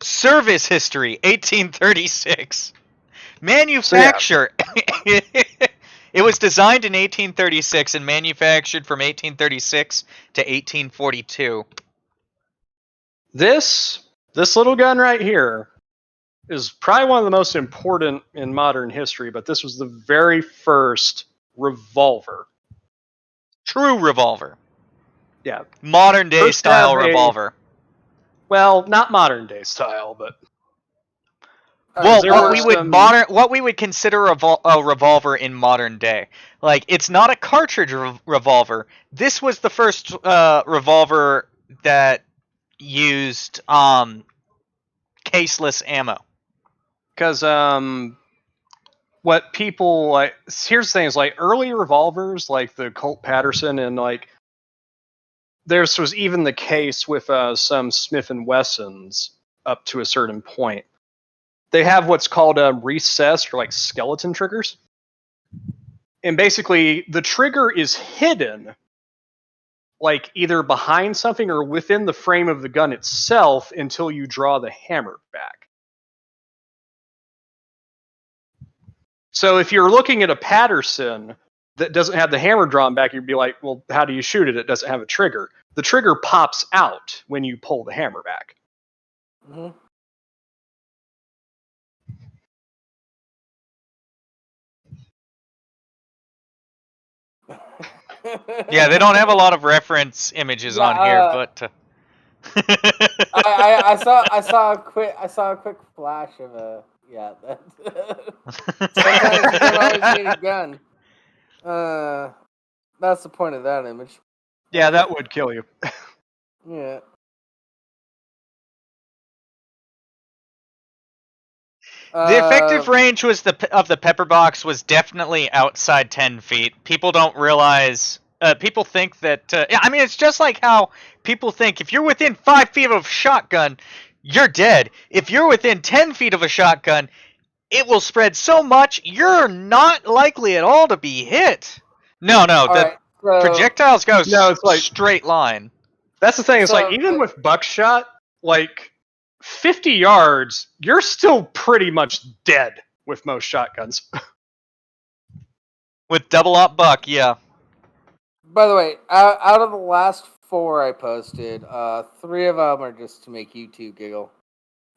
Service history, 1836. Manufacture. It was designed in 1836 and manufactured from 1836 to 1842. This little gun right here is probably one of the most important in modern history, but this was the very first revolver. True revolver. Yeah. Modern day style revolver. Well, not modern day style, but well, what we would consider a revolver in modern day. Like, it's not a cartridge revolver. This was the first revolver that used caseless ammo. Because what people like, here's the thing: is like early revolvers, like the Colt Patterson, and like this was even the case with some Smith and Wessons up to a certain point. they have what's called recessed or like skeleton triggers. And basically, the trigger is hidden, like either behind something or within the frame of the gun itself until you draw the hammer back. So if you're looking at a Patterson that doesn't have the hammer drawn back, you'd be like, well, how do you shoot it? It doesn't have a trigger. The trigger pops out when you pull the hammer back. Mm-hmm. Yeah, they don't have a lot of reference images on here, but I saw a quick flash of a that. Sometimes you don't always need a gun. That's the point of that image. Yeah, that would kill you. Yeah. the effective range of the pepper box was definitely outside 10 feet. People don't realize. People think that. I mean, it's just like how people think if you're within 5 feet of a shotgun, you're dead. If you're within 10 feet of a shotgun, it will spread so much you're not likely at all to be hit. No, projectiles go it's like straight line. That's the thing. It's like even with buckshot, like 50 yards, you're still pretty much dead with most shotguns. With double up buck, yeah. By the way, out of the last 4 I posted, 3 of them are just to make you two giggle.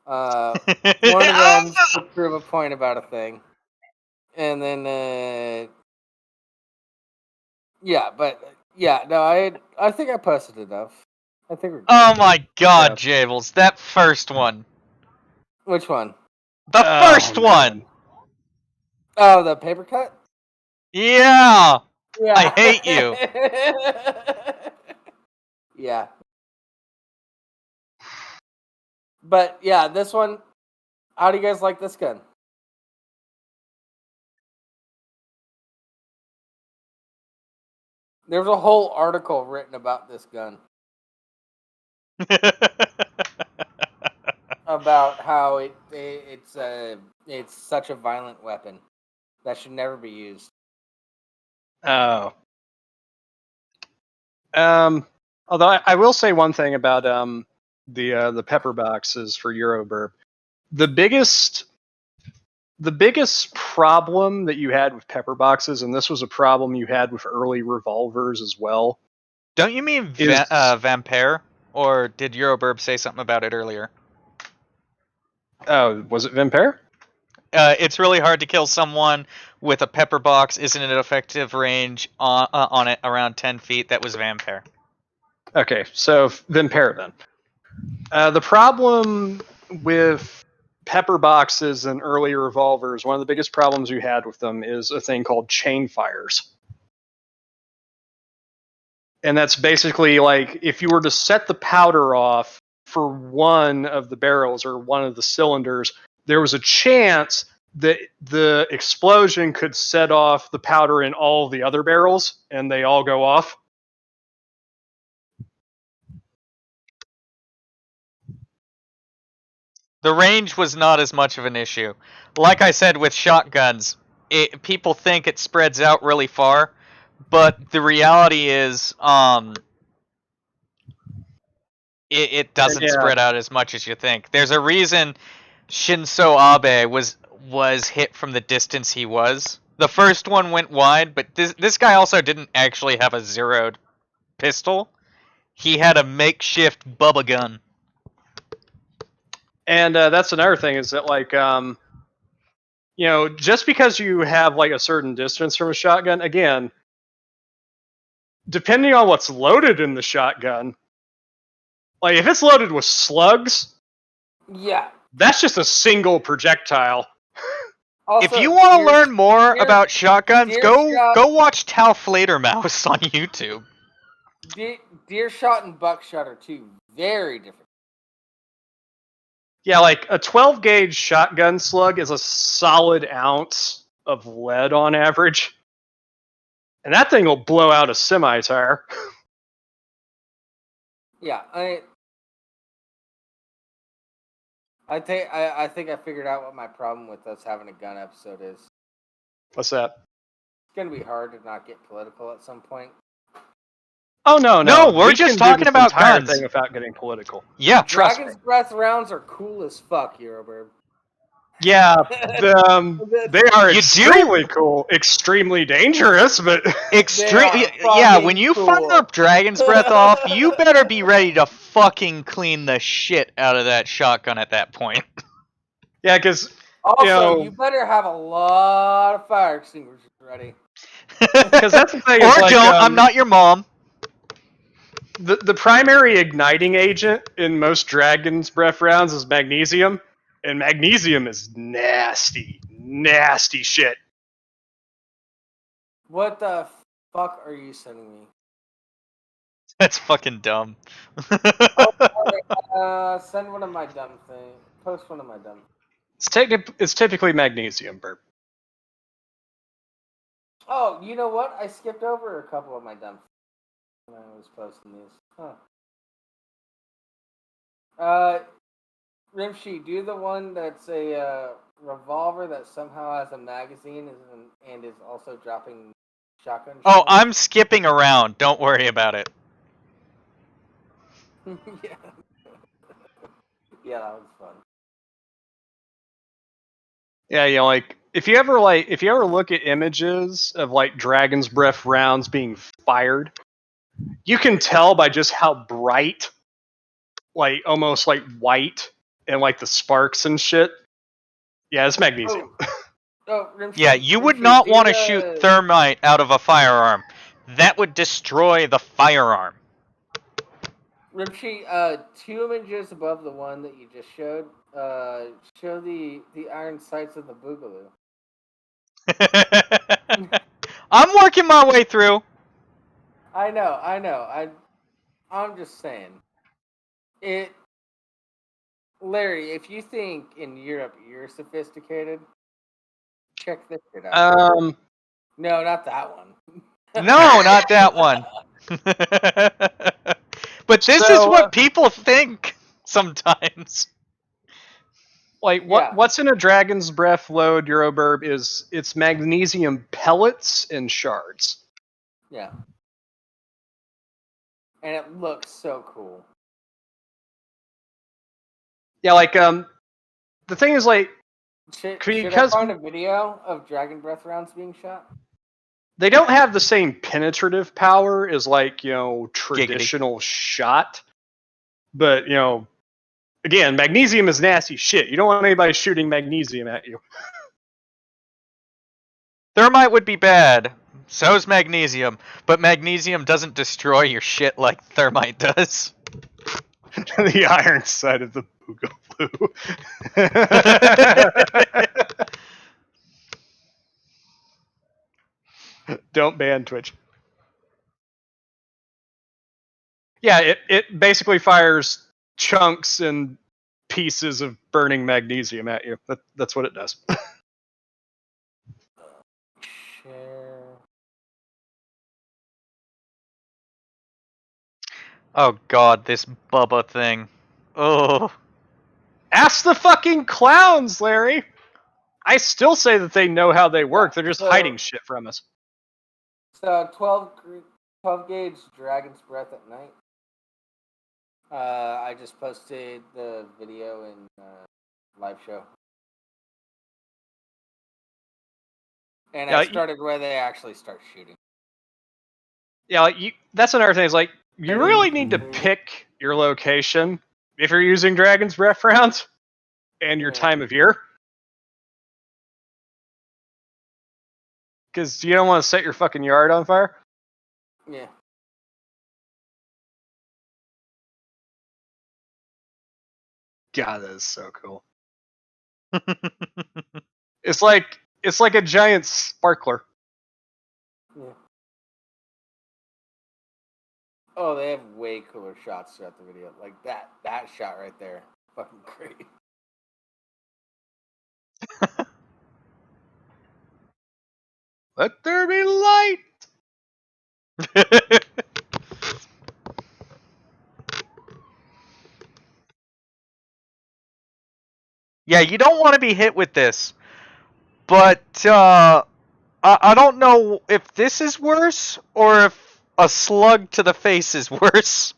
One of them to prove a point about a thing, and then I think I posted enough. I think we're good. Oh my god, Jables, that first one. Which one? The first one! Oh, the paper cut? Yeah! Yeah. I hate you. Yeah. But yeah, this one, how do you guys like this gun? There was a whole article written about this gun. About how it's such a violent weapon that should never be used. Oh. Although I will say one thing about the pepper boxes for Euroburp. The biggest problem that you had with pepper boxes, and this was a problem you had with early revolvers as well. Don't you mean Vampire? Or did Euroburb say something about it earlier? Oh, was it Vampire? It's really hard to kill someone with a pepper box. Isn't it effective range on it around 10 feet? That was Vampire. Okay, so Vampire then. The problem with pepper boxes and early revolvers, one of the biggest problems you had with them is a thing called chain fires. And that's basically like if you were to set the powder off for one of the barrels or one of the cylinders, there was a chance that the explosion could set off the powder in all the other barrels and they all go off. The range was not as much of an issue. Like I said with shotguns, people think it spreads out really far, but the reality is it doesn't spread out as much as you think. There's a reason Shinzo Abe was hit from the distance he was. The first one went wide, but this guy also didn't actually have a zeroed pistol. He had a makeshift Bubba gun. And that's another thing is that like just because you have like a certain distance from a shotgun, again, depending on what's loaded in the shotgun, like if it's loaded with slugs, yeah, that's just a single projectile. Also, if you want to learn more about shotguns, go watch Tal Flatermouse on YouTube. Deer shot and buckshot are two very different. Yeah, like a 12 gauge shotgun slug is a solid ounce of lead on average. And that thing will blow out a semi-tire. Yeah, I think I figured out what my problem with us having a gun episode is. What's that? It's gonna be hard to not get political at some point. Oh no, No, we're we just can do talking this about entire guns. thing without getting political. Yeah. Trust Dragon's me. Breath rounds are cool as fuck, Euroburb. Yeah, they are You do? extremely cool, extremely dangerous, but Extreme. They are Yeah, fucking when you cool. fire up Dragon's Breath off, you better be ready to fucking clean the shit out of that shotgun at that point. yeah, because Also, you you better have a lot of fire extinguishers ready. because that's the thing. Or Is like, don't. I'm not your mom. the primary igniting agent in most Dragon's Breath rounds is magnesium, and magnesium is nasty, nasty shit. What the fuck are you sending me? That's fucking dumb. Send one of my dumb things. Post one of my dumb. It's typically magnesium, Burp. Oh, you know what? I skipped over a couple of my dumb when I was posting these. Huh. Rimshee, do the one that's a revolver that somehow has a magazine and is also dropping shotgun Oh, shells. I'm skipping around. Don't worry about it. Yeah. Yeah, that was fun. Yeah, like if you ever look at images of like Dragon's Breath rounds being fired, you can tell by just how bright, like almost like white, and like the sparks and shit. Yeah, it's magnesium. Rimshee, Yeah, you would Rimshee, not do want to shoot thermite out of a firearm. That would destroy the firearm. Rimshee, 2 images above the one that you just showed. Show the iron sights of the Boogaloo. I'm working my way through. I know. I'm just saying. Larry, if you think in Europe you're sophisticated, check this shit out. No, not that one. No, not that one. But this is So, what people think sometimes. like what's in a Dragon's Breath load Euroburb is it's magnesium pellets and shards. Yeah. And it looks so cool. Yeah, like the thing is like Should I because find a video of Dragon Breath rounds being shot? they don't have the same penetrative power as like, traditional shot. But, again, magnesium is nasty shit. You don't want anybody shooting magnesium at you. Thermite would be bad. So's magnesium. But magnesium doesn't destroy your shit like thermite does. The iron side of the Boogaloo. Don't ban Twitch. Yeah, it basically fires chunks and pieces of burning magnesium at you. That's what it does. Share. Oh god, this Bubba thing. Oh. Ask the fucking clowns, Larry! I still say that they know how they work. They're just hiding shit from us. So 12 gauge Dragon's Breath at night. I just posted the video in live show. And I started where they actually start shooting. Yeah, that's another thing. Is like you really need to pick your location if you're using Dragon's Breath rounds and your time of year, because you don't want to set your fucking yard on fire. Yeah. God, that is so cool. It's like a giant sparkler. Yeah. Oh, they have way cooler shots throughout the video. Like that shot right there. Fucking great. Let there be light. Yeah, you don't want to be hit with this. But I don't know if this is worse or if a slug to the face is worse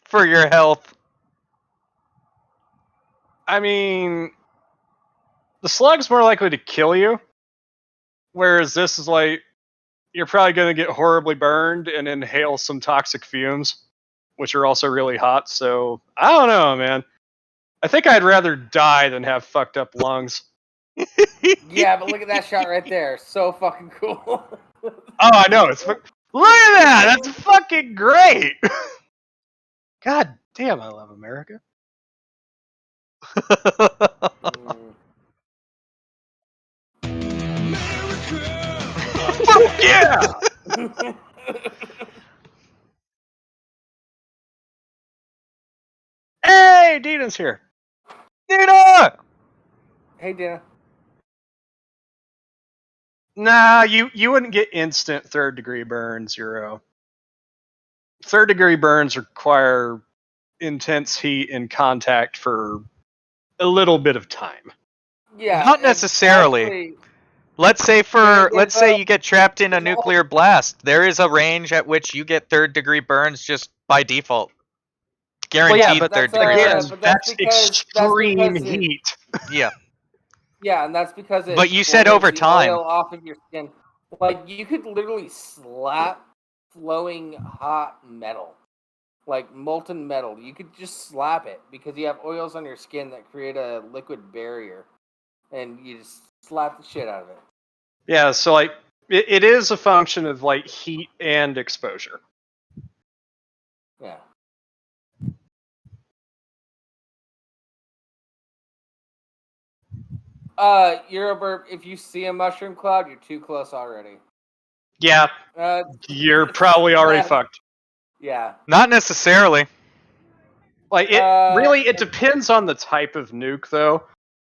for your health. I mean, the slug's more likely to kill you, whereas this is like, you're probably going to get horribly burned and inhale some toxic fumes, which are also really hot. So, I don't know, man. I think I'd rather die than have fucked up lungs. Yeah, but look at that shot right there. So fucking cool. Oh, I know. Look at that. That's fucking great. God damn, I love America. Fuck yeah! Hey, Dina's here. Dina! Hey, Dana. Nah, you wouldn't get instant third degree burns, Euro. Third degree burns require intense heat and contact for a little bit of time. Yeah. Not and necessarily. actually, Let's say Let's say you get trapped in a there's a whole- nuclear blast. There is a range at which you get third degree burns just by default. Guaranteed Well, yeah, but third that's, degree again, burns. but that's extreme because it- heat. Yeah. Yeah, and that's because it. But you said boils over the time. oil off of your skin. Like you could literally slap flowing hot metal, like molten metal. You could just slap it because you have oils on your skin that create a liquid barrier, and you just slap the shit out of it. Yeah, so like it is a function of like heat and exposure. Yeah. Euroburp, if you see a mushroom cloud, you're too close already. Yeah, you're probably already fucked. Yeah. Not necessarily. Like it depends on the type of nuke though.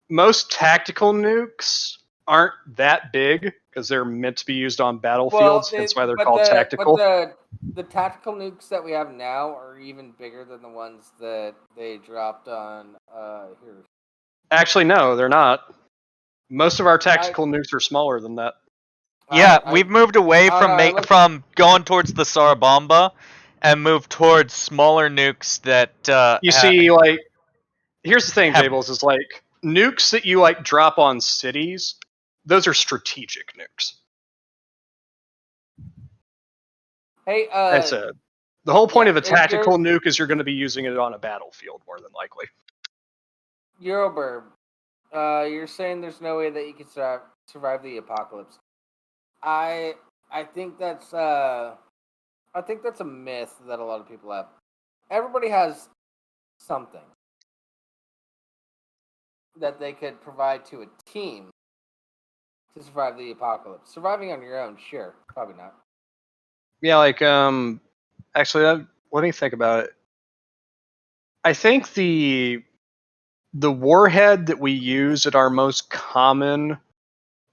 Most tactical nukes aren't that big because they're meant to be used on battlefields. That's why they're called tactical. But the tactical nukes that we have now are even bigger than the ones that they dropped on here. Actually, no, they're not. Most of our tactical nukes are smaller than that. Yeah, we've moved away from going towards the Sarabamba and moved towards smaller nukes that You see, like, here's the thing, Jables, is like nukes that you like drop on cities, those are strategic nukes. Hey, I said, the whole point of a tactical nuke is you're going to be using it on a battlefield more than likely. Euroburb, you're saying there's no way that you can survive the apocalypse. I think that's a myth that a lot of people have. Everybody has something that they could provide to a team to survive the apocalypse. Surviving on your own, sure, probably not. Yeah, like actually, let me think about it. I think the warhead that we use at our most common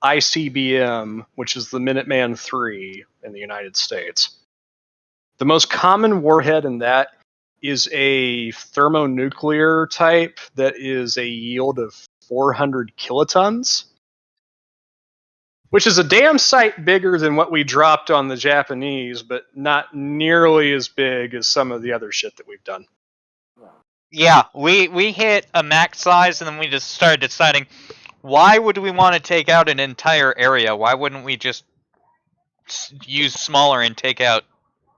ICBM, which is the Minuteman III in the United States, the most common warhead in that is a thermonuclear type that is a yield of 400 kilotons, which is a damn sight bigger than what we dropped on the Japanese, but not nearly as big as some of the other shit that we've done. Yeah, we hit a max size and then we just started deciding, why would we want to take out an entire area? Why wouldn't we just use smaller and take out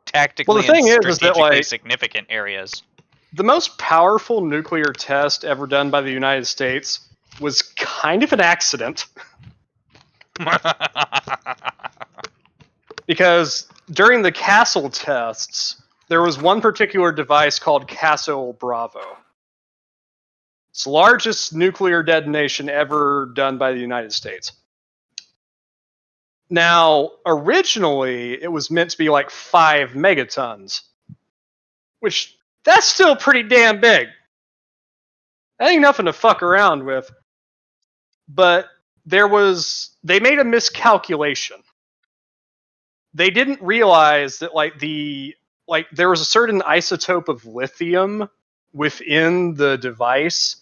tactically and strategically significant areas? The most powerful nuclear test ever done by the United States was kind of an accident. Because during the Castle tests, there was one particular device called Castle Bravo. It's the largest nuclear detonation ever done by the United States. Now, originally, it was meant to be like 5 megatons, which, that's still pretty damn big. That ain't nothing to fuck around with. But they made a miscalculation. They didn't realize that there was a certain isotope of lithium within the device,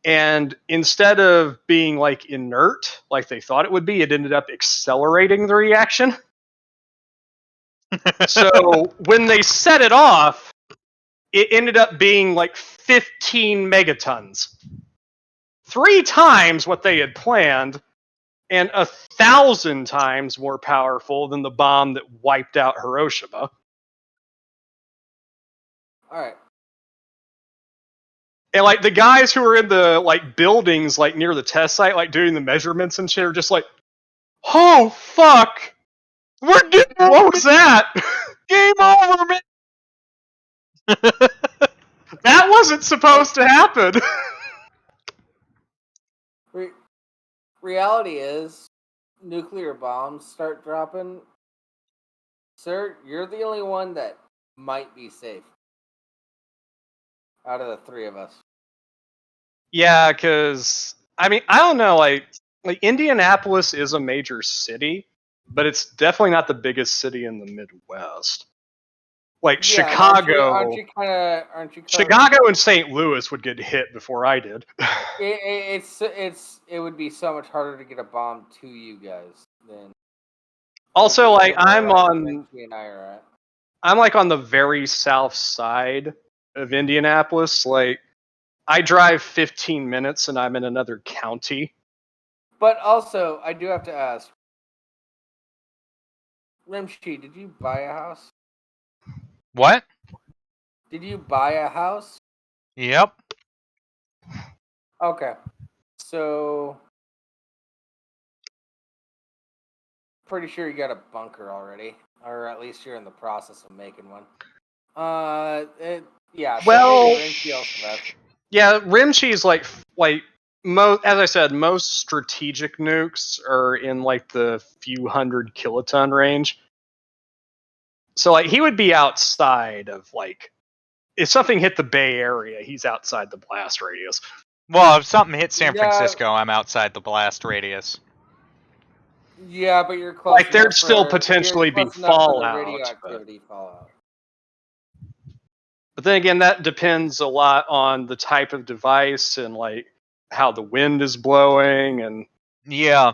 And instead of being like inert, like they thought it would be, it ended up accelerating the reaction. So when they set it off, it ended up being like 15 megatons. 3 times what they had planned, and 1,000 times more powerful than the bomb that wiped out Hiroshima. All right. And like the guys who were in the like buildings like near the test site, like doing the measurements and shit, are just like, "Oh fuck, We're doing what was that? game over, man. That wasn't supposed to happen." Reality is, nuclear bombs start dropping. Sir, you're the only one that might be safe out of the 3 of us. Yeah, because I mean, I don't know, like Indianapolis is a major city, but it's definitely not the biggest city in the Midwest. Like Yeah, Chicago, aren't you kind of? Chicago and St. Louis would get hit before I did. It would be so much harder to get a bomb to you guys than. Also, like I'm on, Rimshee and I are at. I'm like on the very south side of Indianapolis. Like I drive 15 minutes and I'm in another county. But also, I do have to ask, Rimshee, did you buy a house? What? Did you buy a house? Yep. Okay. So, pretty sure you got a bunker already, or at least you're in the process of making one. Yeah. Well, so maybe Rimshee also does. Yeah, Rimshee's like most, as I said, most strategic nukes are in like the few hundred kiloton range. So like he would be outside of like if something hit the Bay Area, he's outside the blast radius. Well, if something hits San Yeah. Francisco, I'm outside the blast radius. Yeah, but you're close. Like there'd enough still for- potentially you're be close enough for the fallout, radioactivity fallout. but then again, that depends a lot on the type of device and like how the wind is blowing and Yeah.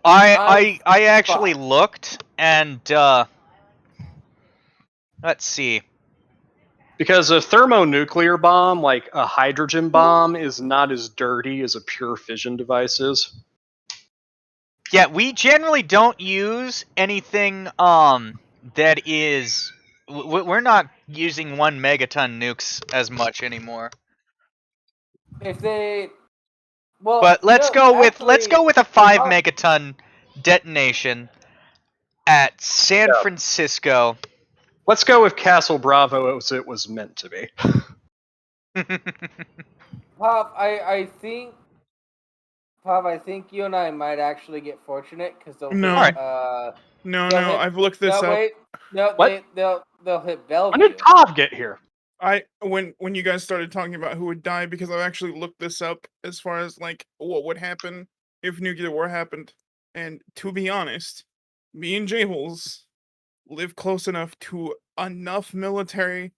I actually Fuck. looked and let's see. because a thermonuclear bomb, like a hydrogen bomb, is not as dirty as a pure fission device is. Yeah, we generally don't use anything that is we're not using 1 megaton nukes as much anymore. If they, well, But let's go with a 5 Oh. megaton detonation at San Yeah. Francisco. Let's go with Castle Bravo as it was meant to be. Pop, I think you and I might actually get fortunate because they'll No. hit, No, they'll no, hit- I've looked this no, up. wait, no, What? they'll hit When Bellevue. did Todd get here? When you guys started talking about who would die, because I've actually looked this up as far as like what would happen if nuclear war happened. And to be honest, me and Jables live close enough to enough military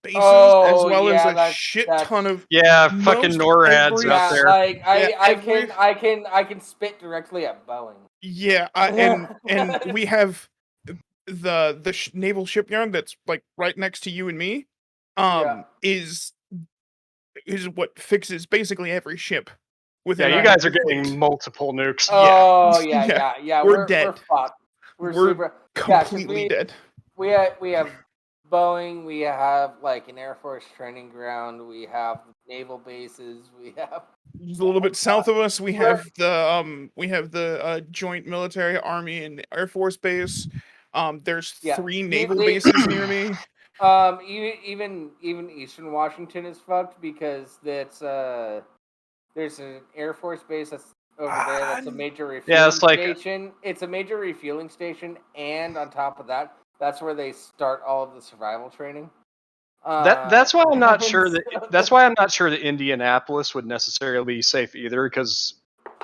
bases as well as a shit ton of Yeah, most fucking NORADs every- out Yeah, there. like every- I can spit directly at Boeing. Yeah, and we have the naval shipyard that's like right next to you and me. Yeah. Is what fixes basically every ship. Yeah, Within you our guys are fleet. getting multiple nukes. Oh Yeah. yeah. We're dead. We're fucked. We're super completely dead. We have Boeing. We have like an Air Force training ground. We have naval bases. We have Just a little bit south of us, we have the joint military Army and Air Force base. There's 3 naval bases near me. Even Eastern Washington is fucked because there's an Air Force base that's over there. That's a major refueling it's like- station. It's a major refueling station, and on top of that, that's where they start all of the survival training. That's why I'm not sure that Indianapolis would necessarily be safe either, because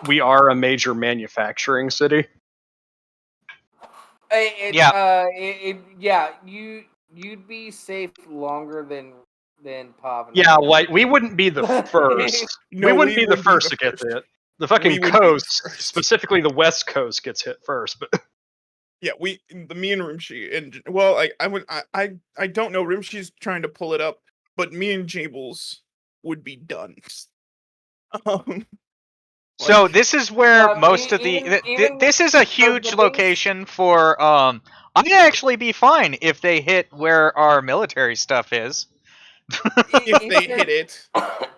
we are a major manufacturing city. You'd be safe longer than than Pav and Yeah, I. like we wouldn't be the first. No, we wouldn't be the would first to get hit. The fucking would be the coast, first. specifically the West Coast, gets hit first. But Yeah, me and Rimshee, and well, I don't know. Rimshee's trying to pull it up, but me and Jables would be done. Um, So like, this is where most of even this is a the huge base- location for I'd actually be fine if they hit where our military stuff is. if they hit it,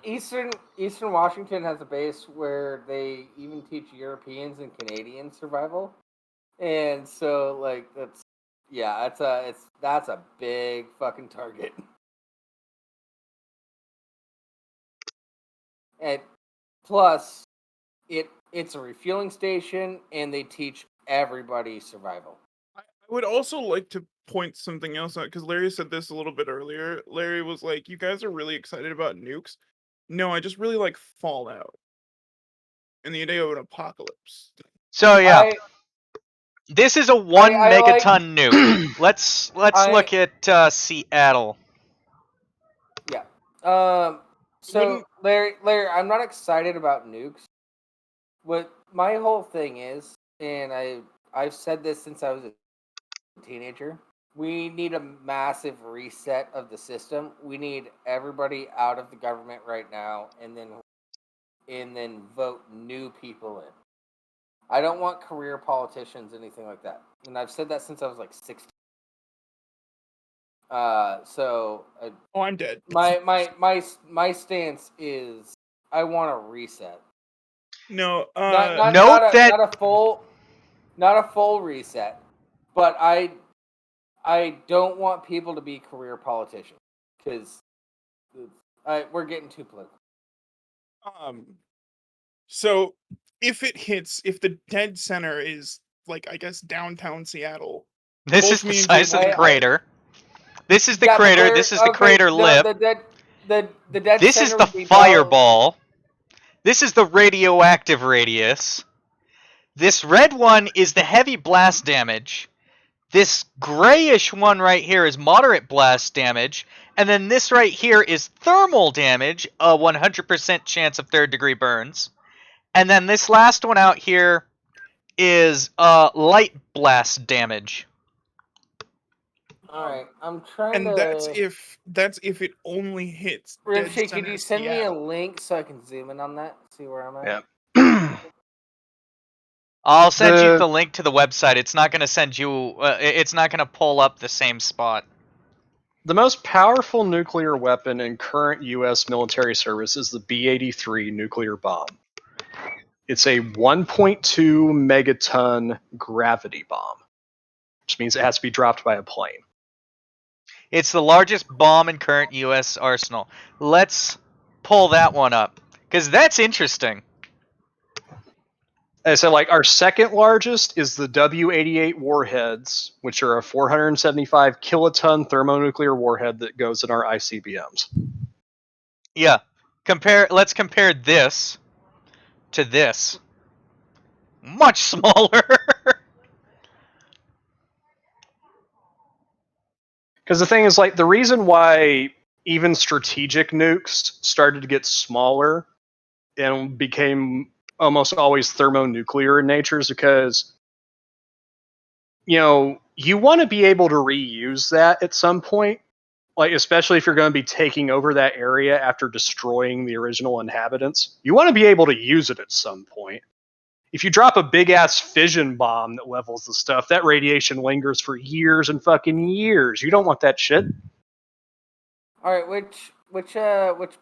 Eastern Washington has a base where they even teach Europeans and Canadian survival, and so like that's a big fucking target. And plus, it's a refueling station, and they teach everybody survival. I would also like to point something else out because Larry said this a little bit earlier. Larry was like, "You guys are really excited about nukes." No, I just really like Fallout and the idea of an apocalypse. So yeah, I this is a 1 I like- megaton nuke. Let's I- look at Seattle. Yeah. So Wouldn't- Larry, I'm not excited about nukes. What my whole thing is, and I've said this since I was a teenager. We need a massive reset of the system. We need everybody out of the government right now, and then vote new people in. I don't want career politicians, anything like that. And I've said that since I was like 16. So Oh, I'm dead. my stance is I want a reset. No, Note that- not a full reset, but I don't want people to be career politicians because we're getting too political. So if it hits, if the dead center is like, I guess, downtown Seattle, This both is the me and size of the Jables- crater. This is the Yeah, but crater. they're- This is the okay, crater no, lip. The dead This center is the would be fireball. This is the radioactive radius. This red one is the heavy blast damage. This grayish one right here is moderate blast damage. And then this right here is thermal damage, a 100% chance of 3rd degree burns. And then this last one out here is light blast damage. All right, I'm trying and to. that's if it only hits. dead Rimshee, could center you send me a Seattle. link so I can zoom in on that, see where I'm at? yeah. I'll send you the link to the website. It's not going to send you. It's not going to pull up the same spot. The most powerful nuclear weapon in current U.S. military service is the B-83 nuclear bomb. It's a 1.2 megaton gravity bomb, which means it has to be dropped by a plane. It's the largest bomb in current U.S. arsenal. Let's pull that one up, because that's interesting. And so, like, our second largest is the W-88 warheads, which are a 475 kiloton thermonuclear warhead that goes in our ICBMs. Yeah. Let's compare this to this. Much smaller. Because the thing is, like, the reason why even strategic nukes started to get smaller and became almost always thermonuclear in nature is because, you know, you want to be able to reuse that at some point, like, especially if you're going to be taking over that area after destroying the original inhabitants. You want to be able to use it at some point. If you drop a big ass fission bomb that levels the stuff, that radiation lingers for years and fucking years. You don't want that shit. All right, which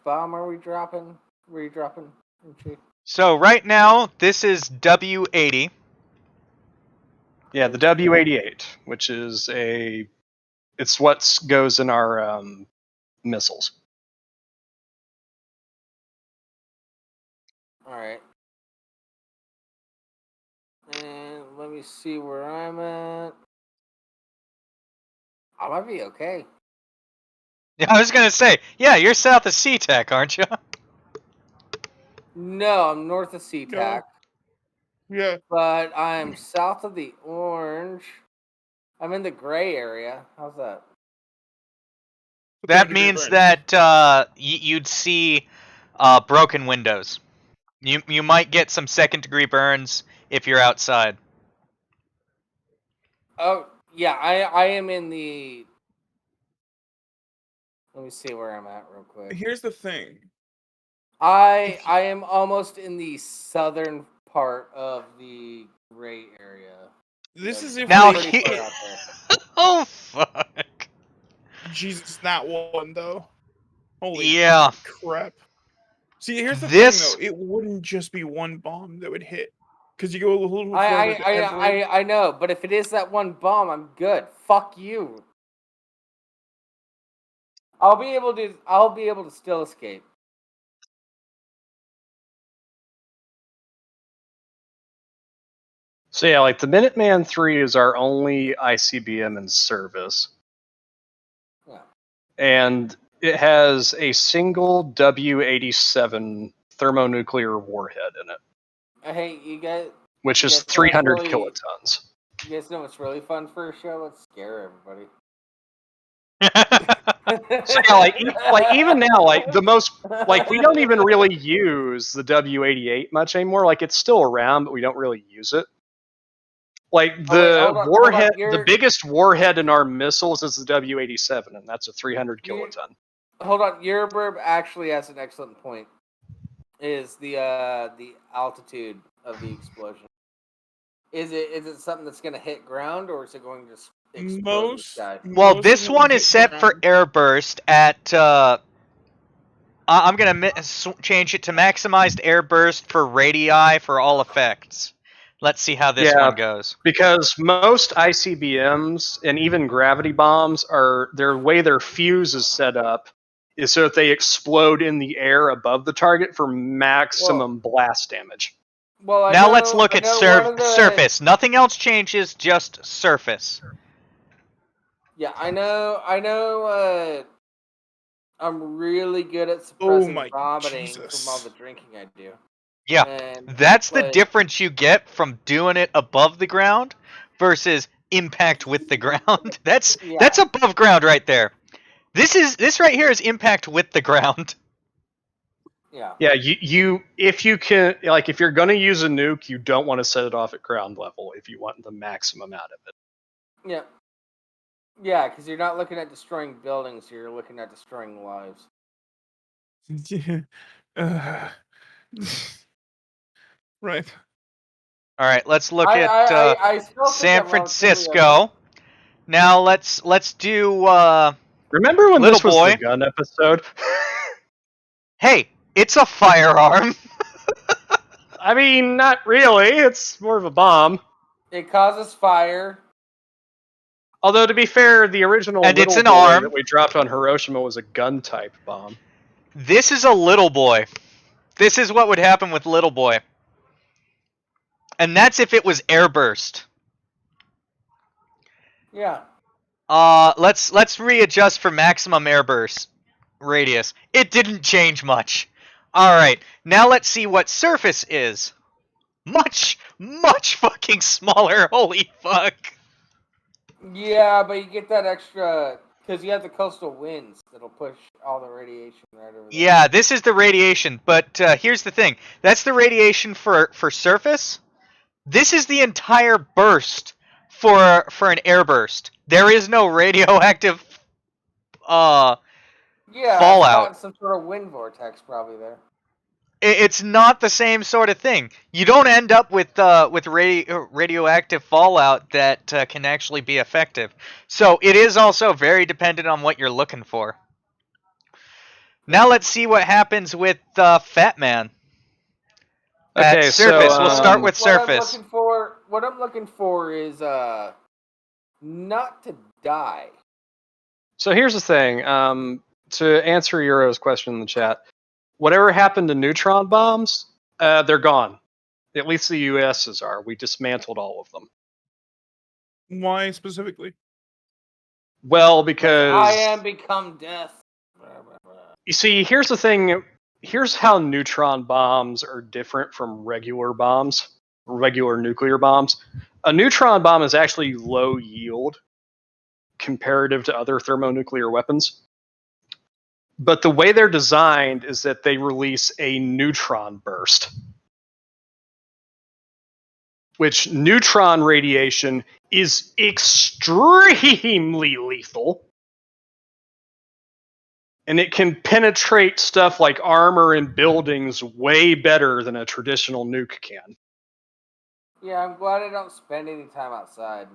bomb are we dropping? Were you dropping? Rimshee? So right now, this is W-80. Yeah, the W-88, which is it's what goes in our missiles. All right. And let me see where I'm at. I might be okay. Yeah, I was gonna say, yeah, you're south of SeaTac, aren't you? No, I'm north of SeaTac, Yeah, but I'm south of the orange. I'm in the gray area. How's that? That 30-degree means burn. that you'd see broken windows. You might get some second-degree burns if you're outside. Oh yeah, I am in the. Let me see where I'm at real quick. Here's the thing. I am almost in the southern part of the gray area. This Yeah, is if Now, pretty they... far out there. Oh fuck! Jesus, that one though. Holy Yeah, crap. See, here's the This- thing though. It wouldn't just be one bomb that would hit. Because you go a little further I to Everett. I know, but if it is that one bomb, I'm good. Fuck you. I'll be able to still escape. So yeah, like the Minuteman 3 is our only ICBM in service. Yeah. And it has a single W-87 thermonuclear warhead in it, Hey, you guys. which You is guys know what's 300 really- kilotons. You guys know what's really fun for a show? Let's scare everybody. So yeah, like even now, like the most, like we don't even really use the W-88 much anymore. Like it's still around, but we don't really use it. Like Oh, wait, the hold on, warhead, the you're- biggest warhead in our missiles is the W-87, and that's a 300 You- kiloton. Hold on, Yerburb actually has an excellent point. Is the altitude of the explosion? Is it something that's going to hit ground, or is it going to just explode in the Most... sky? well, most this of them one hit is set for ground. airburst at. I'm gonna change it to maximized airburst for radii for all effects. Let's see how this Yeah. one goes. Because most ICBMs and even gravity bombs are their way their fuse is set up is so that they explode in the air above the target for maximum blast damage. Well, Now let's look at surface. Nothing else changes, just surface. Yeah, I know. I'm really good at suppressing my vomiting Jesus. from all the drinking I do. Yeah, And, that's the but- difference you get from doing it above the ground versus impact with the ground. That's above ground right there. This right here is impact with the ground. Yeah. Yeah, you if you can, like if you're going to use a nuke, you don't want to set it off at ground level if you want the maximum out of it. Yeah. Yeah, because you're not looking at destroying buildings, you're looking at destroying lives. Right. All right, let's look I at still think San I'm relatively Francisco. Now let's do Remember when Little this was boy. the gun episode? hey, it's a firearm. I mean, not really. It's more of a bomb. It causes fire. Although to be fair, the original And it's little an boy arm. that we dropped on Hiroshima was a gun type bomb. This is a little boy. This is what would happen with little boy. And that's if it was airburst. Yeah. Let's readjust for maximum airburst radius. It didn't change much. All right, now let's see what surface is. Much fucking smaller. Holy fuck. Yeah, but you get that extra because you have the coastal winds that'll push all the radiation right over there. Yeah, this is the radiation, but here's the thing. That's the radiation for surface. This is the entire burst for an airburst. There is no radioactive Yeah, fallout. It's not some sort of wind vortex probably there. It's not the same sort of thing. You don't end up with radioactive fallout that can actually be effective. So it is also very dependent on what you're looking for. Now let's see what happens with Fat Man. At Okay, surface. so, We'll start with surface. What I'm looking for is not to die. So here's the thing. To answer Euro's question in the chat, whatever happened to neutron bombs, they're gone. At least the US's are. We dismantled all of them. Why specifically? Well, because I am become death. you see, here's the thing. Here's how neutron bombs are different from regular bombs, regular nuclear bombs. A neutron bomb is actually low yield comparative to other thermonuclear weapons. But the way they're designed is that they release a neutron burst. Which neutron radiation is extremely lethal. And it can penetrate stuff like armor and buildings way better than a traditional nuke can. Yeah, I'm glad I don't spend any time outside.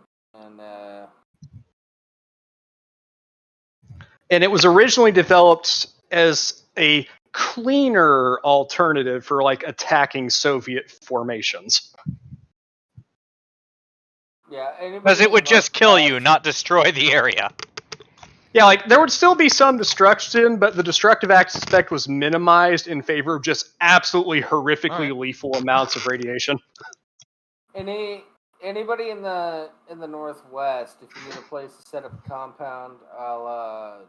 And it was originally developed as a cleaner alternative for like attacking Soviet formations. Yeah, Because it would just kill you, not destroy the area. Yeah, like there would still be some destruction, but the destructive aspect was minimized in favor of just absolutely horrifically lethal amounts of radiation. Anybody in the Northwest, if you need a place to set up a compound, I'll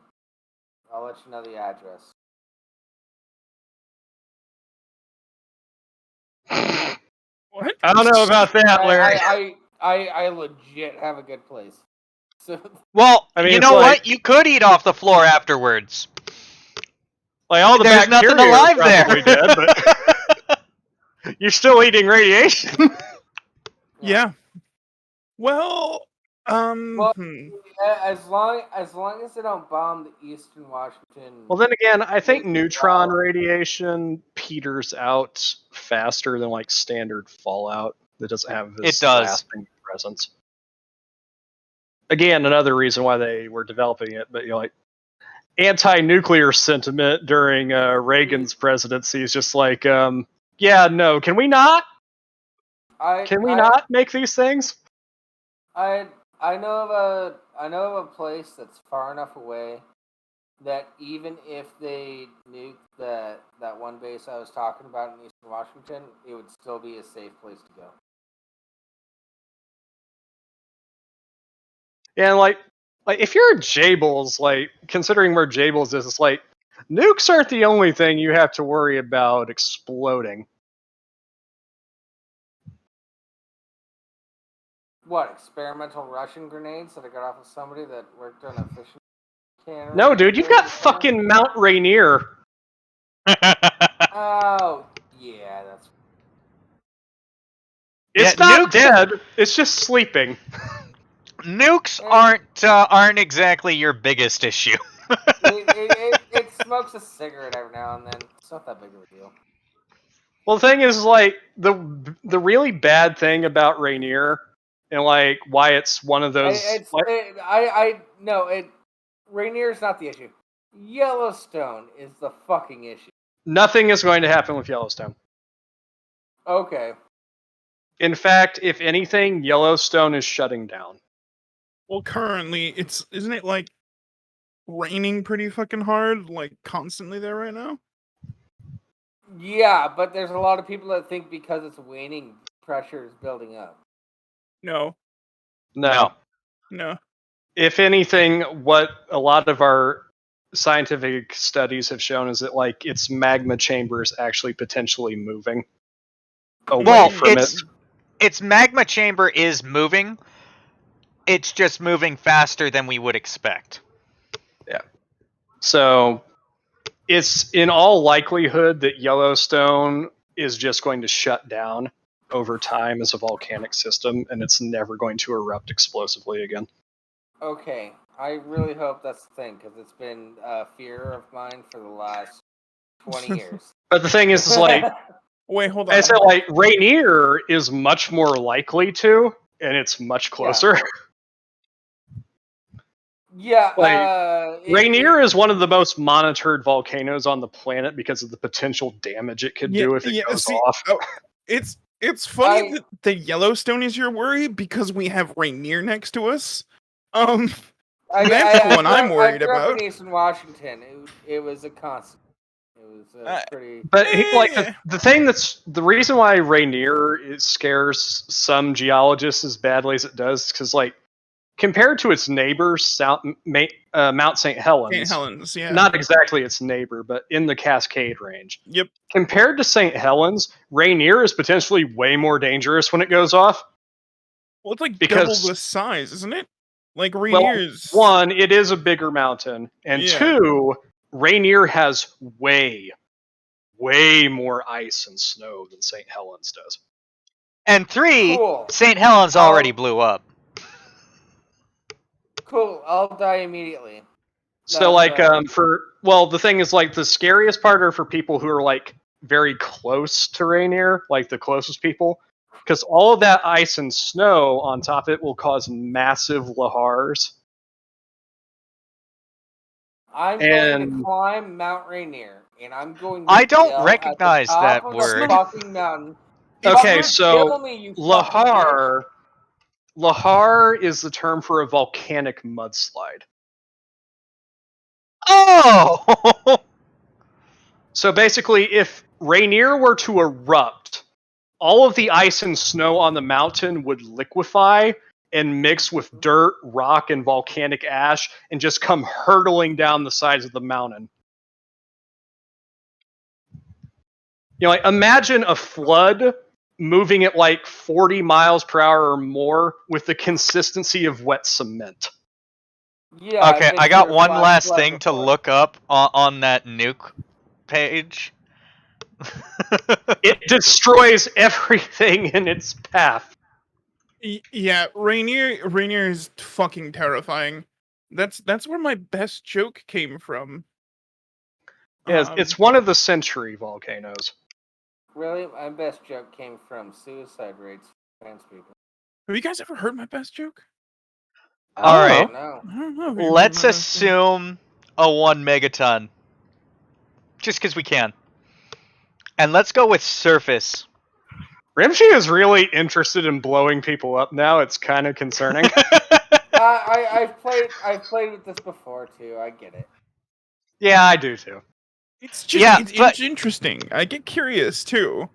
let you know the address. What? I don't know about that, Larry. I legit have a good place. So Well, I mean, you it's know like- what? You could eat off the floor afterwards. Like all the There's bacteria nothing alive are probably there. dead, but you're still eating radiation. Yeah. Well, Well, as long as they don't bomb the Eastern Washington. Well, then again, I think neutron radiation peters out faster than like standard fallout that doesn't have It this does. lasting presence. Again, another reason why they were developing it, but you know, like anti-nuclear sentiment during Reagan's presidency is just like, yeah, no, can we not? Can we not make these things? I know of a place that's far enough away that even if they nuked that one base I was talking about in Eastern Washington, it would still be a safe place to go. Yeah, like if you're at Jables, like considering where Jables is, it's like nukes aren't the only thing you have to worry about exploding. What, experimental Russian grenades that I got off of somebody that worked on a fishing cannery? No, dude, you've got fucking Mount Rainier. Oh, yeah, that's... It's Yeah, not nukes- dead. It's just sleeping. Nukes aren't exactly your biggest issue. it smokes a cigarette every now and then. It's not that big of a deal. Well, the thing is, like the really bad thing about Rainier, and like why it's one of those. Rainier's not the issue. Yellowstone is the fucking issue. Nothing is going to happen with Yellowstone. Okay. In fact, if anything, Yellowstone is shutting down. well, currently, isn't it like raining pretty fucking hard, like constantly there right now? Yeah, but there's a lot of people that think because it's waning, pressure is building up. No. No. If anything, what a lot of our scientific studies have shown is that like its magma chamber is actually potentially moving away from it. Its magma chamber is moving. It's just moving faster than we would expect. Yeah. So it's in all likelihood that Yellowstone is just going to shut down over time as a volcanic system, and it's never going to erupt explosively again. Okay, I really hope that's the thing, because it's been a fear of mine for the last 20 years. But the thing is like, Wait, hold on. I said, like, Rainier is much more likely to, and it's much closer. Yeah, Rainier is one of the most monitored volcanoes on the planet because of the potential damage it could do if it goes off. It's funny that the Yellowstone is your worry because we have Rainier next to us. That's the one I'm worried I grew about. up in Eastern Washington. It was a constant. It was pretty. But the thing that's the reason why Rainier scares some geologists as badly as it does, because like compared to its neighbors, Mount St. Helens, St. Helens, yeah. not exactly its neighbor, but in the Cascade Range. Yep. Compared to St. Helens, Rainier is potentially way more dangerous when it goes off. Well, it's like double the size, isn't it? Like Rainier's. Well, one, it is a bigger mountain, and two, Rainier has way more ice and snow than St. Helens does. And 3, Cool. St. Helens already blew up. Cool. I'll die immediately. So, That's, the thing is, like, the scariest part are for people who are, like, very close to Rainier, like the closest people, because all of that ice and snow on top of it will cause massive lahars. I'm going to climb Mount Rainier, and I'm going to I don't yell recognize at the top that of word. The fucking mountain. Okay, Fucking so kill me, you fucking bitch. lahar is the term for a volcanic mudslide. Oh! So basically, if Rainier were to erupt, all of the ice and snow on the mountain would liquefy and mix with dirt, rock, and volcanic ash and just come hurtling down the sides of the mountain. You know, like, imagine a flood moving at like 40 miles per hour or more with the consistency of wet cement. Yeah. Okay, I got one last thing to look up on that nuke page. It destroys everything in its path. Yeah, Rainier is fucking terrifying. That's where my best joke came from. Yeah, it's one of the century volcanoes. Really, my best joke came from suicide rates for trans people. Have you guys ever heard my best joke? All right, No. I don't know. Have you heard let's my best joke? assume a 1 megaton. Just because we can. And let's go with surface. Rimshee is really interested in blowing people up now. It's kind of concerning. I've played with this before too. I get it. Yeah, I do too. It's just Yeah, it's but- interesting. I get curious too.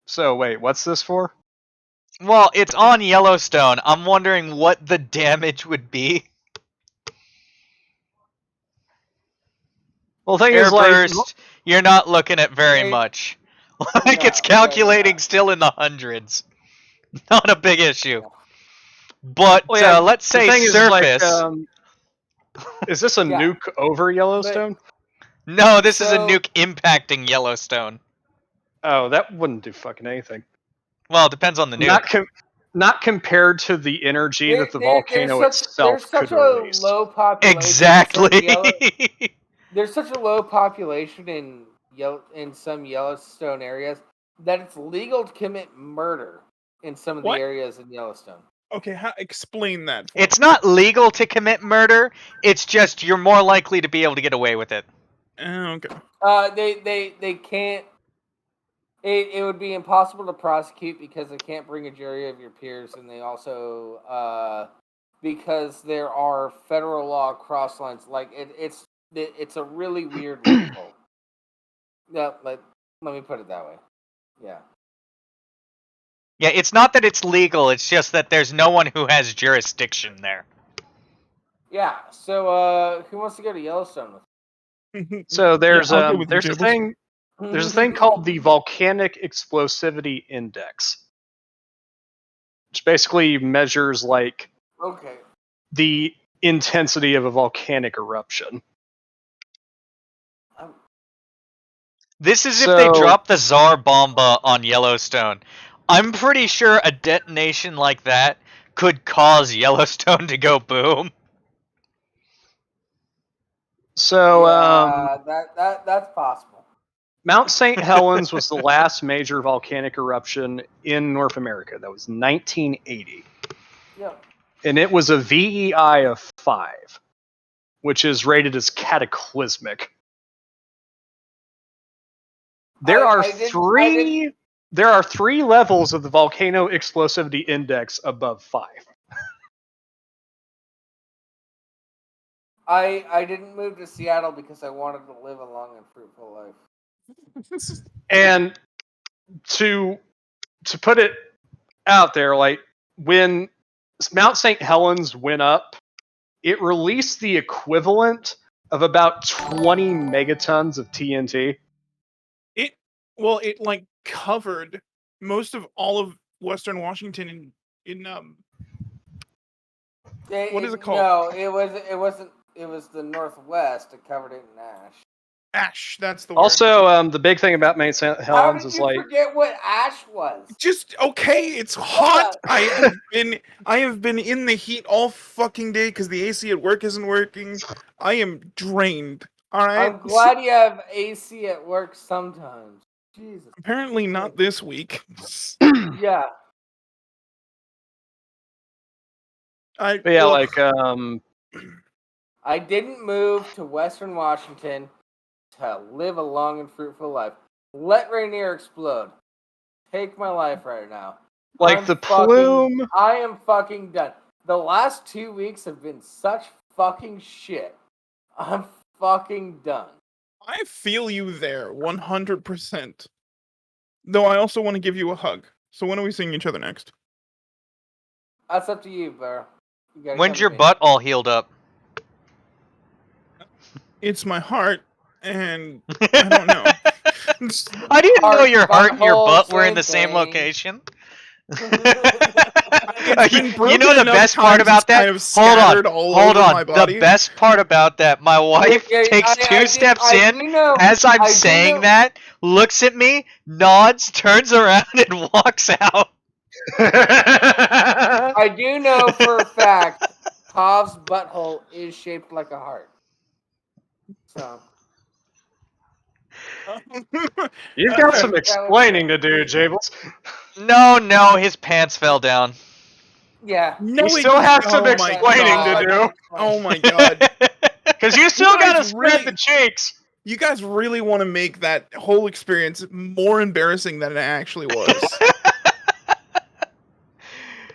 So wait, what's this for? Well, it's on Yellowstone. I'm wondering what the damage would be. Well, the thing is, like, Airburst, you're not looking at very much. Like, it's calculating still in the hundreds. Not a big issue. But well, yeah, let's the say thing surface. Is, like, is this a Yeah. nuke over Yellowstone? No, this is a So- nuke impacting Yellowstone. Oh, that wouldn't do fucking anything. Well, it depends on the nuke. Not compared to the energy that the volcano itself there's could such a release. low population. Exactly. There's such a low population in some Yellowstone areas that it's legal to commit murder in some of What? the areas in Yellowstone. Okay, explain that. For It's me. not legal to commit murder. It's just you're more likely to be able to get away with it. Okay. They can't. It would be impossible to prosecute because they can't bring a jury of your peers, and they also because there are federal law cross lines. Like it's a really weird loophole. Yeah, let me put it that way. Yeah. Yeah, it's not that it's legal. It's just that there's no one who has jurisdiction there. Yeah. So who wants to go to Yellowstone with? So there's I'll go with you, a Jables. thing. There's a thing called the Volcanic Explosivity Index, which basically measures like Okay. the intensity of a volcanic eruption. This is if they drop the Tsar Bomba on Yellowstone. I'm pretty sure a detonation like that could cause Yellowstone to go boom. So that's possible. Mount St. Helens was the last major volcanic eruption in North America. That was 1980. Yeah. And it was a VEI of 5, which is rated as cataclysmic. There are three levels of the volcano explosivity index above 5. I didn't move to Seattle because I wanted to live a long and fruitful life. And to put it out there, like, when Mount St. Helens went up, it released the equivalent of about 20 megatons of TNT. It like covered most of all of Western Washington in What is it called? No, it wasn't. It was the Northwest. It covered it in ash. Ash. That's the word. Also, the big thing about Mount St. How Helens did is you like forget what ash was? Just okay. It's hot. I have been in the heat all fucking day because the AC at work isn't working. I am drained. All right. I'm glad you have AC at work sometimes. Jesus. Apparently not this week. Yeah. I but yeah, ugh. like I didn't move to Western Washington to live a long and fruitful life. Let Rainier explode. Take my life right now. Like the plume. I am fucking done. The last 2 weeks have been such fucking shit. I'm fucking done. I feel you there 100%. Though I also want to give you a hug. So when are we seeing each other next? That's up to you, bro. You gotta When's come your to me. butt all healed up? It's my heart, and I don't know. I didn't know Heart, your heart and your butthole, butt were in the same same thing. location. It's been broken You know the enough best part times about it's that? kind of scattered all Hold over on. my body. The best part about that, my wife takes two steps I in do know. as I'm I do saying know- that, looks at me, nods, turns around, and walks out. I do know for a fact Hov's butthole is shaped like a heart. So You've got some explaining to do, Jables. No, his pants fell down. yeah. No, You it still just- have some oh my explaining to God. do. Oh my god. Because you still guys gotta spread really- the cheeks. You guys really want to make that whole experience more embarrassing than it actually was.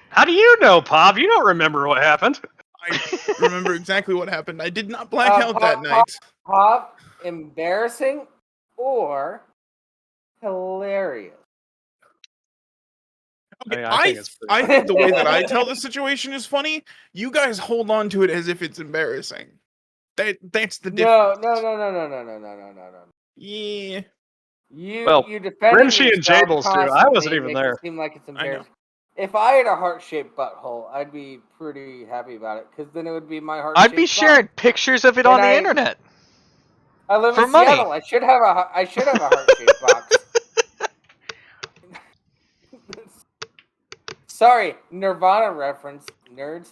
How do you know, Pop? You don't remember what happened. I remember exactly what happened. I did not black out that Pop- night. Hov, embarrassing or hilarious? Okay, I think it's pretty I think the way that I tell the situation is funny. You guys hold on to it as if it's embarrassing. That's the difference. No. Yeah, You defending Rimshee and yourself Jables too. I constantly wasn't even makes there. it seem like it's I know. embarrassing. If I had a heart-shaped butthole, I'd be pretty happy about it because then it would be my heart-shaped. I'd be sharing pictures of it And on the I- internet. I live for in money. Seattle. I should have a heart-shaped box. Sorry, Nirvana reference, nerds.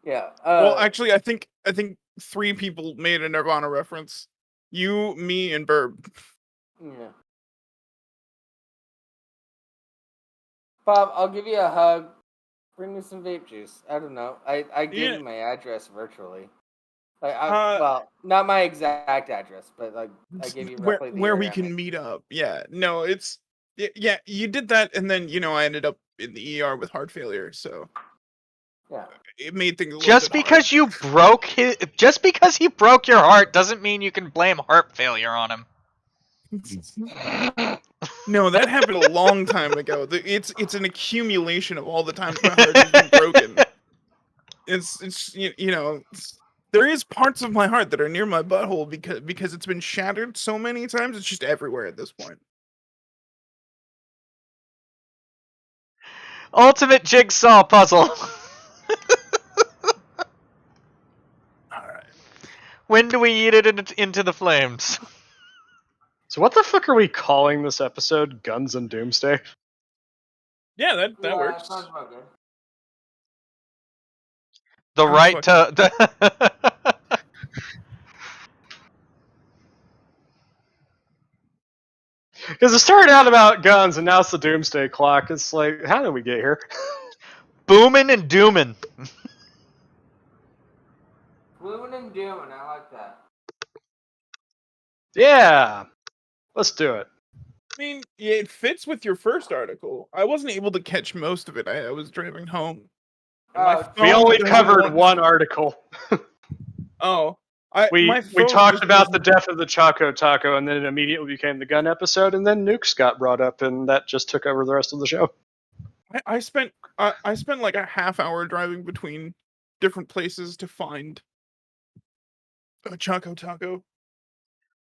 Yeah. well, actually, I think 3 people made a Nirvana reference. You, me, and Burb. Yeah. Bob, I'll give you a hug. Bring me some vape juice. I don't know. I gave Yeah. you my address virtually. Like, Uh, well, not my exact address, but like I gave you roughly the where we area I'm can in. meet up. Yeah, no, it's yeah. You did that, and then I ended up in the ER with heart failure, so Yeah. it made things a little Just bit because you broke just because he broke your heart doesn't mean you can blame heart failure on him. hard. No, that happened a long time ago. It's an accumulation of all the times my heart has been broken. It's you know. There is parts of my heart that are near my butthole because it's been shattered so many times. It's just everywhere at this point. Ultimate jigsaw puzzle. All right. When do we eat it into the flames? So what the fuck are we calling this episode? Guns and Doomsday? Yeah, that Yeah, works. sounds about good. The Oh, right to. Because it started out about guns and now it's the Doomsday Clock. It's like, how did we get here? Boomin and Doomin. Boomin and Doomin, I like that. Yeah, let's do it. I mean, yeah, it fits with your first article. I wasn't able to catch most of it. I was driving home. And my Oh, We phone only doesn't covered want- one article. Oh, We my phone talked just about the doesn't- death of the Choco Taco, and then it immediately became the gun episode, and then nukes got brought up, and that just took over the rest of the show. I spent like a half hour driving between different places to find a Choco Taco.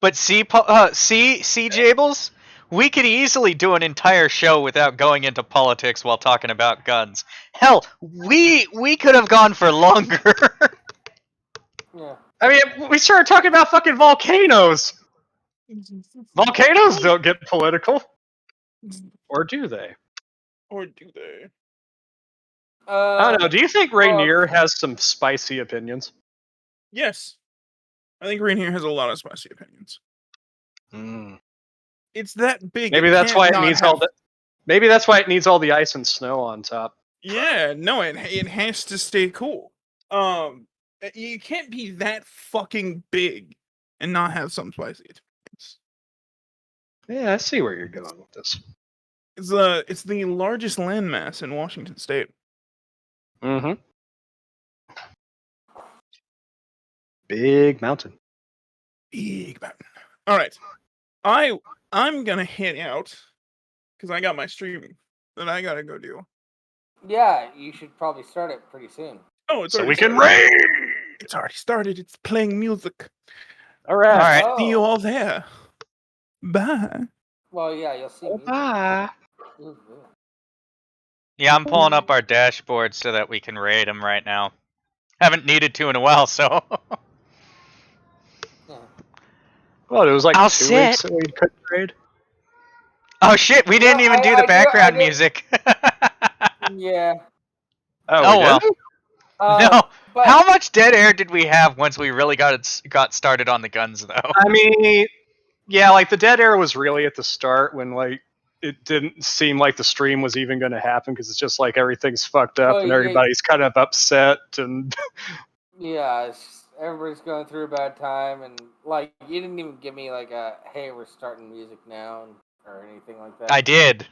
But see, Jables, We could easily do an entire show without going into politics while talking about guns. Hell, we could have gone for longer. Yeah. I mean, we started talking about fucking volcanoes. Volcanoes don't get political. Or do they? Or do they? I don't know. Do you think well, Rainier has some spicy opinions? Yes. I think Rainier has a lot of spicy opinions. Mm. It's that big. Maybe it that's can't why it not needs have... all the. Maybe that's why it needs all the ice and snow on top. Yeah, no, it has to stay cool. You can't be that fucking big and not have some spicy opinions. Yeah, I see where you're going with this. It's the largest landmass in Washington State. Mm-hmm. Big mountain. Big mountain. All right, I'm gonna head out because I got my streaming that I gotta go do. Yeah, you should probably start it pretty soon. Oh, it's So already we can started. raid. It's already started. It's playing music. All right. All right. See you Oh. all there. Bye. Well, yeah, you'll see me. Bye. Ooh. Yeah, I'm pulling up our dashboard so that we can raid them right now. Haven't needed to in a while, so. Yeah. Well, it was like I'll 2 sit. weeks that we couldn't raid. Oh shit, we didn't even do the background music. Yeah. Oh, we well. didn't? No. But How much dead air did we have once we really got started on the guns, though? I mean, yeah, like the dead air was really at the start when like it didn't seem like the stream was even going to happen because it's just like everything's fucked up Well, and yeah. everybody's kind of upset and yeah, it's just, everybody's going through a bad time, and like you didn't even give me like a "Hey, we're starting music now" or anything like that. I did.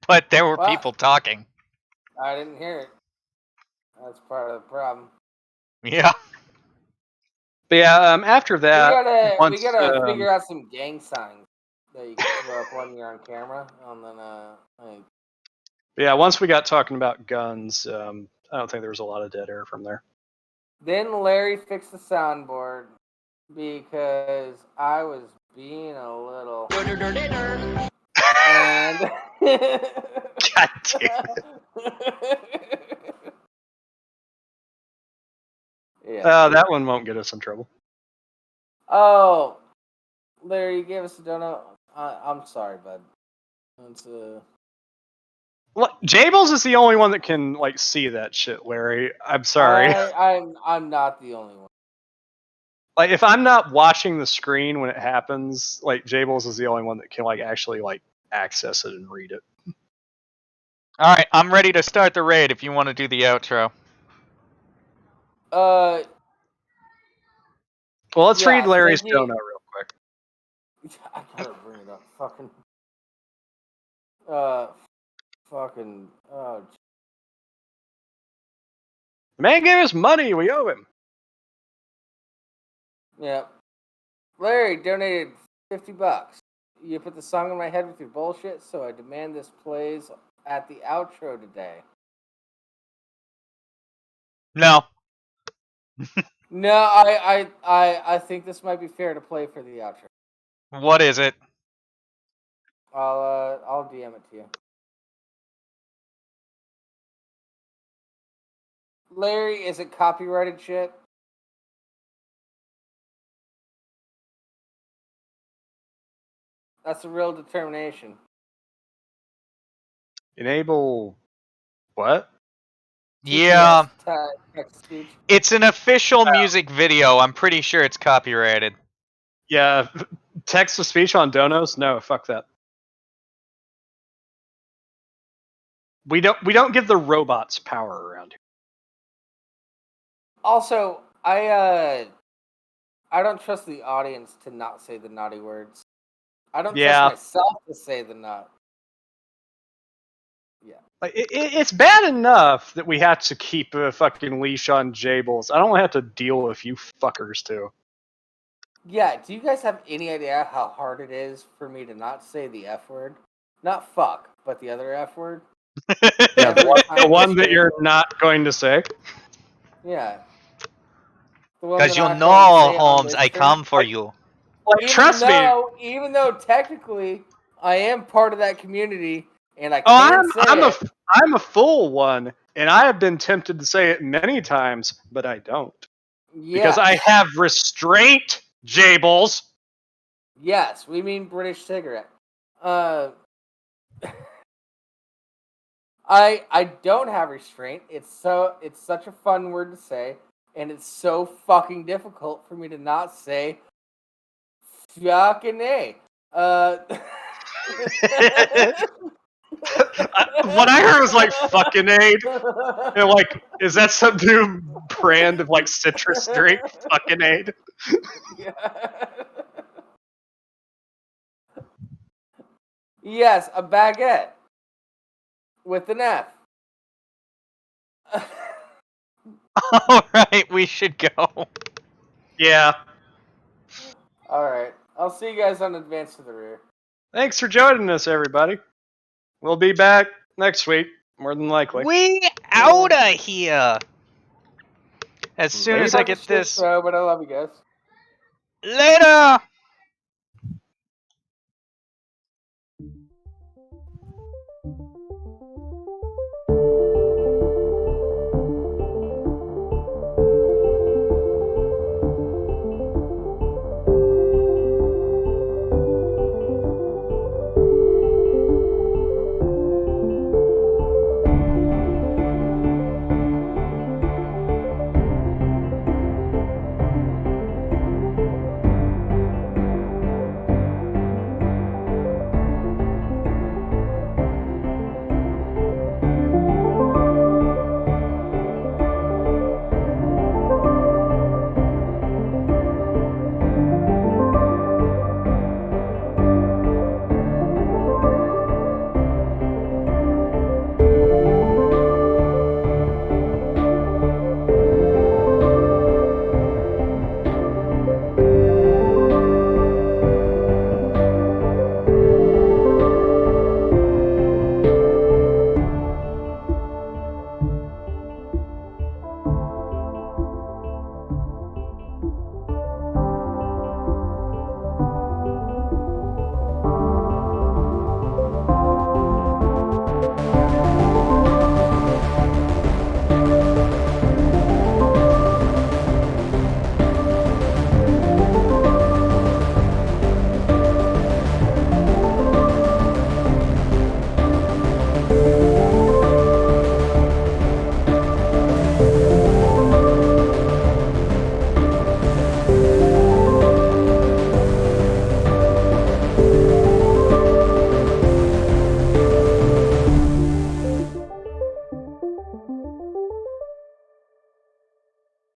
But there were What? people talking. I didn't hear it. That's part of the problem. Yeah. but yeah. After that, We gotta figure out some gang signs that you can throw up when you're on camera, and then like, yeah, once we got talking about guns, I don't think there was a lot of dead air from there. Then Larry fixed the soundboard because I was being a little. And. God damn it. Yeah. That one won't get us in trouble. Oh, Larry, you gave us a donut. I'm sorry, bud. It's Look, Jables is the only one that can like see that shit, Larry. I'm sorry. I'm not the only one. Like if I'm not watching the screen when it happens, like Jables is the only one that can like actually like access it and read it. Alright, I'm ready to start the raid if you want to do the outro. Well, let's Yeah, read Larry's thank you. donut real quick. I gotta bring it up. Oh. The man gave us money. We owe him. Yeah. Larry donated $50. You put the song in my head with your bullshit, so I demand this plays at the outro today. No. No, I think this might be fair to play for the outro. What is it? I'll DM it to you. Larry, is it copyrighted shit? That's a real determination. Enable what? Yeah. Text-to-speech. It's an official music video. I'm pretty sure it's copyrighted. Yeah, text to speech on donos? No, fuck that. We don't give the robots power around here. Also, I don't trust the audience to not say the naughty words. I don't trust myself to say the not. Yeah. Like, it's bad enough that we have to keep a fucking leash on Jables. I don't have to deal with you fuckers too. Yeah, do you guys have any idea how hard it is for me to not say the F word? Not fuck, but the other F word? Yeah, the one that you're not going to say? Yeah. Because you know, Holmes, I come for you. Like, trust me. Even though technically I am part of that community, and I Oh, can't say it. I'm a full one, and I have been tempted to say it many times, but I don't. Because I Yes. have restraint, Jables. Yes, we mean British cigarette. I don't have restraint. It's such a fun word to say, and it's so fucking difficult for me to not say fucking A. What I heard was like fucking aid. And like, is that some new brand of like citrus drink? Fucking aid. Yeah. Yes, a baguette with an F. Alright, we should go. Yeah. Alright. I'll see you guys on Advance to the Rear. Thanks for joining us, everybody. We'll be back next week, more than likely. We outta here! As soon as I Fucking get shit this. show, but I love you guys. Later!